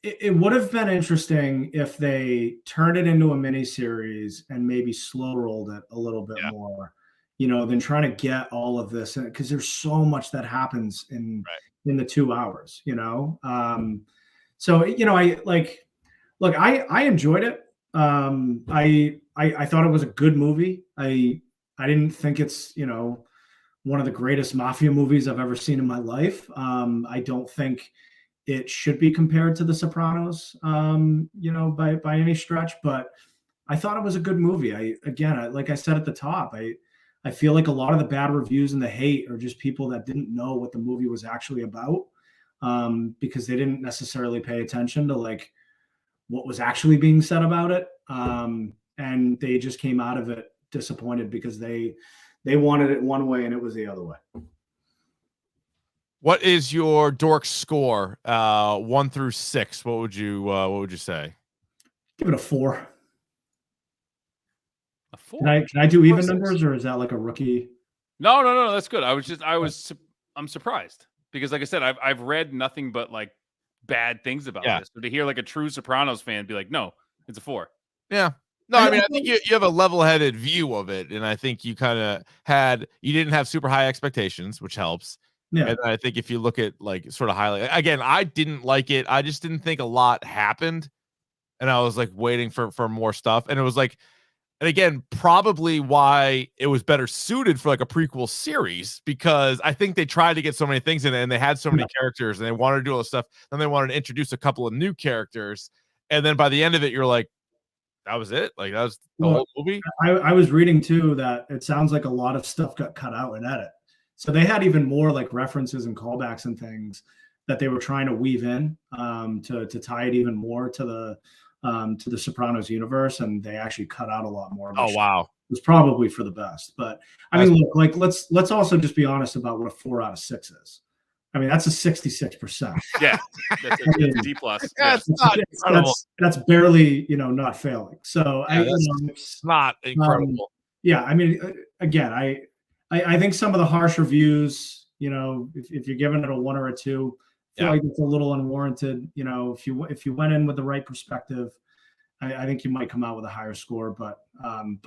it would have been interesting if they turned it into a mini series and maybe slow rolled it a little bit more, you know, than trying to get all of this, because there's so much that happens in the 2 hours, you know. So, you know, I enjoyed it. I thought it was a good movie. I didn't think it's, you know, one of the greatest mafia movies I've ever seen in my life. I don't think it should be compared to The Sopranos, by any stretch, but I thought it was a good movie. Like I said at the top, I feel like a lot of the bad reviews and the hate are just people that didn't know what the movie was actually about, because they didn't necessarily pay attention to like what was actually being said about it, and they just came out of it disappointed because they wanted it one way and it was the other way. What is your dork score? 1 through 6. What would you say? Give it a 4. A 4? Can I do even numbers, or is that like a rookie? No. That's good. I'm surprised because, like I said, I've read nothing but like bad things about this. So to hear like a true Sopranos fan be like, no, it's a 4. Yeah. No, I mean, I think you have a level-headed view of it, and I think you kind of you didn't have super high expectations, which helps. Yeah. And I think if you look at like sort of highlight, again, I didn't like it. I just didn't think a lot happened, and I was like waiting for more stuff, and it was like, and again, probably why it was better suited for like a prequel series, because I think they tried to get so many things in it and they had so many characters and they wanted to do all this stuff. Then they wanted to introduce a couple of new characters. And then by the end of it, you're like, that was it? Like that was the whole movie? I was reading too that it sounds like a lot of stuff got cut out in edit. So they had even more like references and callbacks and things that they were trying to weave in to tie it even more to the Sopranos universe, and they actually cut out a lot more. Oh wow, it was probably for the best. But I mean, look, like let's also just be honest about what a 4 out of 6 is. I mean, that's a 66%. Yeah, that's a D plus. Yeah, that's barely not failing. So it's not incredible. Yeah, I mean, again, I think some of the harsh reviews, if you're giving it a 1 or a 2. I feel like it's a little unwarranted. If you went in with the right perspective, I think you might come out with a higher score. But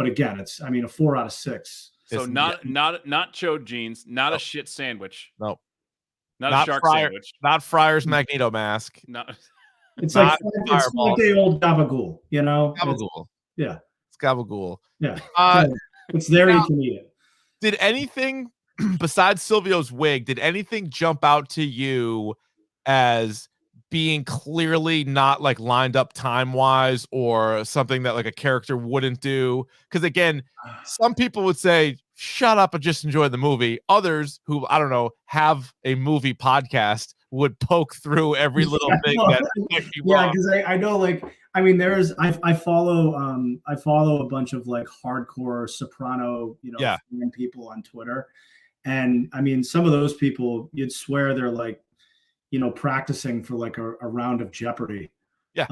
again, a 4 out of 6. So not chode jeans, not a shit sandwich. No, not a shark sandwich. Not Friar's Magneto mask. No, it's like the old gabagool. Gabagool. It's gabagool. Yeah, it's there. You can eat it. Did anything besides Silvio's wig? Did anything jump out to you as being clearly not like lined up time wise, or something that like a character wouldn't do? Because again, some people would say shut up and just enjoy the movie. Others who, I don't know, have a movie podcast would poke through every little thing that because I know, like, I mean, I follow a bunch of like hardcore Soprano fan people on Twitter, and I mean, some of those people, you'd swear they're like practicing for like a round of Jeopardy. Yeah.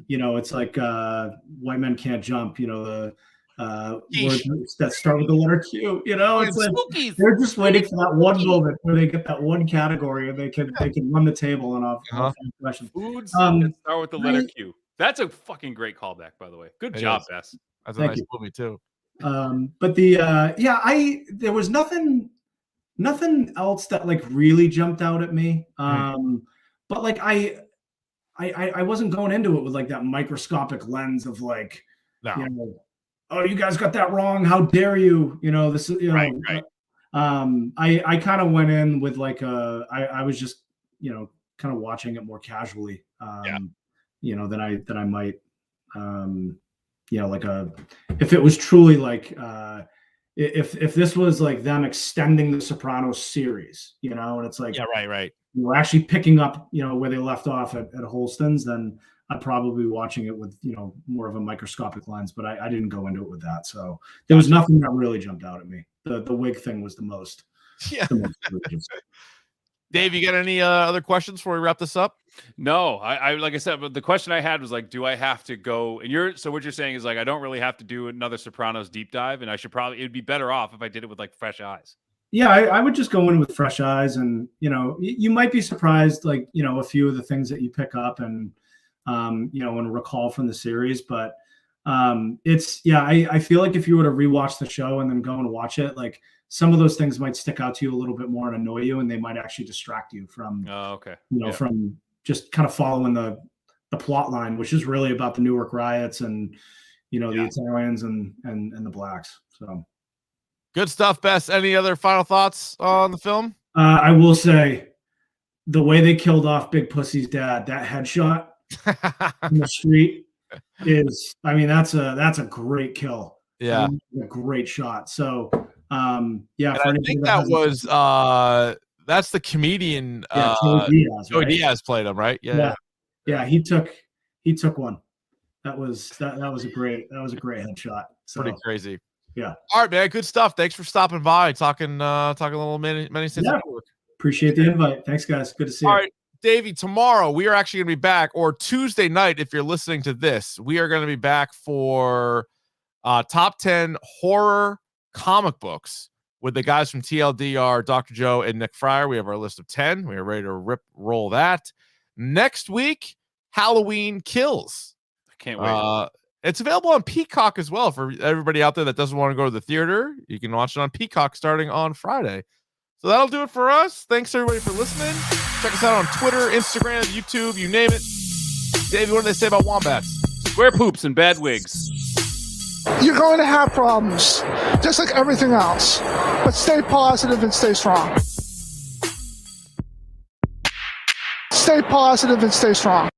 It's like White Men Can't Jump, the words that start with the letter Q. It's like they're just waiting for that one moment where they get that one category and they can run the table and off questions. Foods that start with the letter Q. That's a fucking great callback, by the way. Good job, Bess. That's a nice movie too. But there was nothing else that like really jumped out at me. But like I wasn't going into it with like that microscopic lens of like, oh, you guys got that wrong. How dare you? This is right. I kind of went in with like I was just kind of watching it more casually than I might like if it was truly like if this was like them extending the Sopranos series, and it's like right. We're actually picking up where they left off at Holston's, then I'd probably be watching it with more of a microscopic lens, but I didn't go into it with that. So there was nothing that really jumped out at me. The wig thing was the most. Yeah. Dave, you got any other questions before we wrap this up? No, I like I said, but the question I had was like, do I have to go? And so what you're saying is like, I don't really have to do another Sopranos deep dive, and it'd be better off if I did it with like fresh eyes. Yeah, I would just go in with fresh eyes, and you might be surprised, like a few of the things that you pick up and and recall from the series. But I feel like if you were to rewatch the show and then go and watch it, like some of those things might stick out to you a little bit more and annoy you, and they might actually distract you from from just kind of following the plot line, which is really about the Newark riots and the Italians and the blacks. So Good stuff, Bess. Any other final thoughts on the film? I will say the way they killed off Big Pussy's dad, that headshot in the street is, I mean, that's a great kill. Yeah. A great shot. So, yeah. I think that was, that's the comedian. Joey Diaz played him, right? Yeah. He took one. That was a great headshot. So, pretty crazy. Yeah. All right, man. Good stuff. Thanks for stopping by, talking a little many cents. Yeah. Appreciate the invite. Thanks, guys. Good to see you. All right, Davey, tomorrow we are actually going to be back, or Tuesday night, if you're listening to this, we are going to be back for top 10 horror comic books with the guys from TLDR, Dr. Joe and Nick Fryer. We have our list of 10. We are ready to roll that. Next week, Halloween Kills. I can't wait. It's available on Peacock as well for everybody out there that doesn't want to go to the theater. You can watch it on Peacock starting on Friday. So that'll do it for us. Thanks everybody for listening. Check us out on Twitter, Instagram, YouTube, you name it. Davey, what do they say about wombats? Square poops and bad wigs. You're going to have problems, just like everything else. But stay positive and stay strong. Stay positive and stay strong.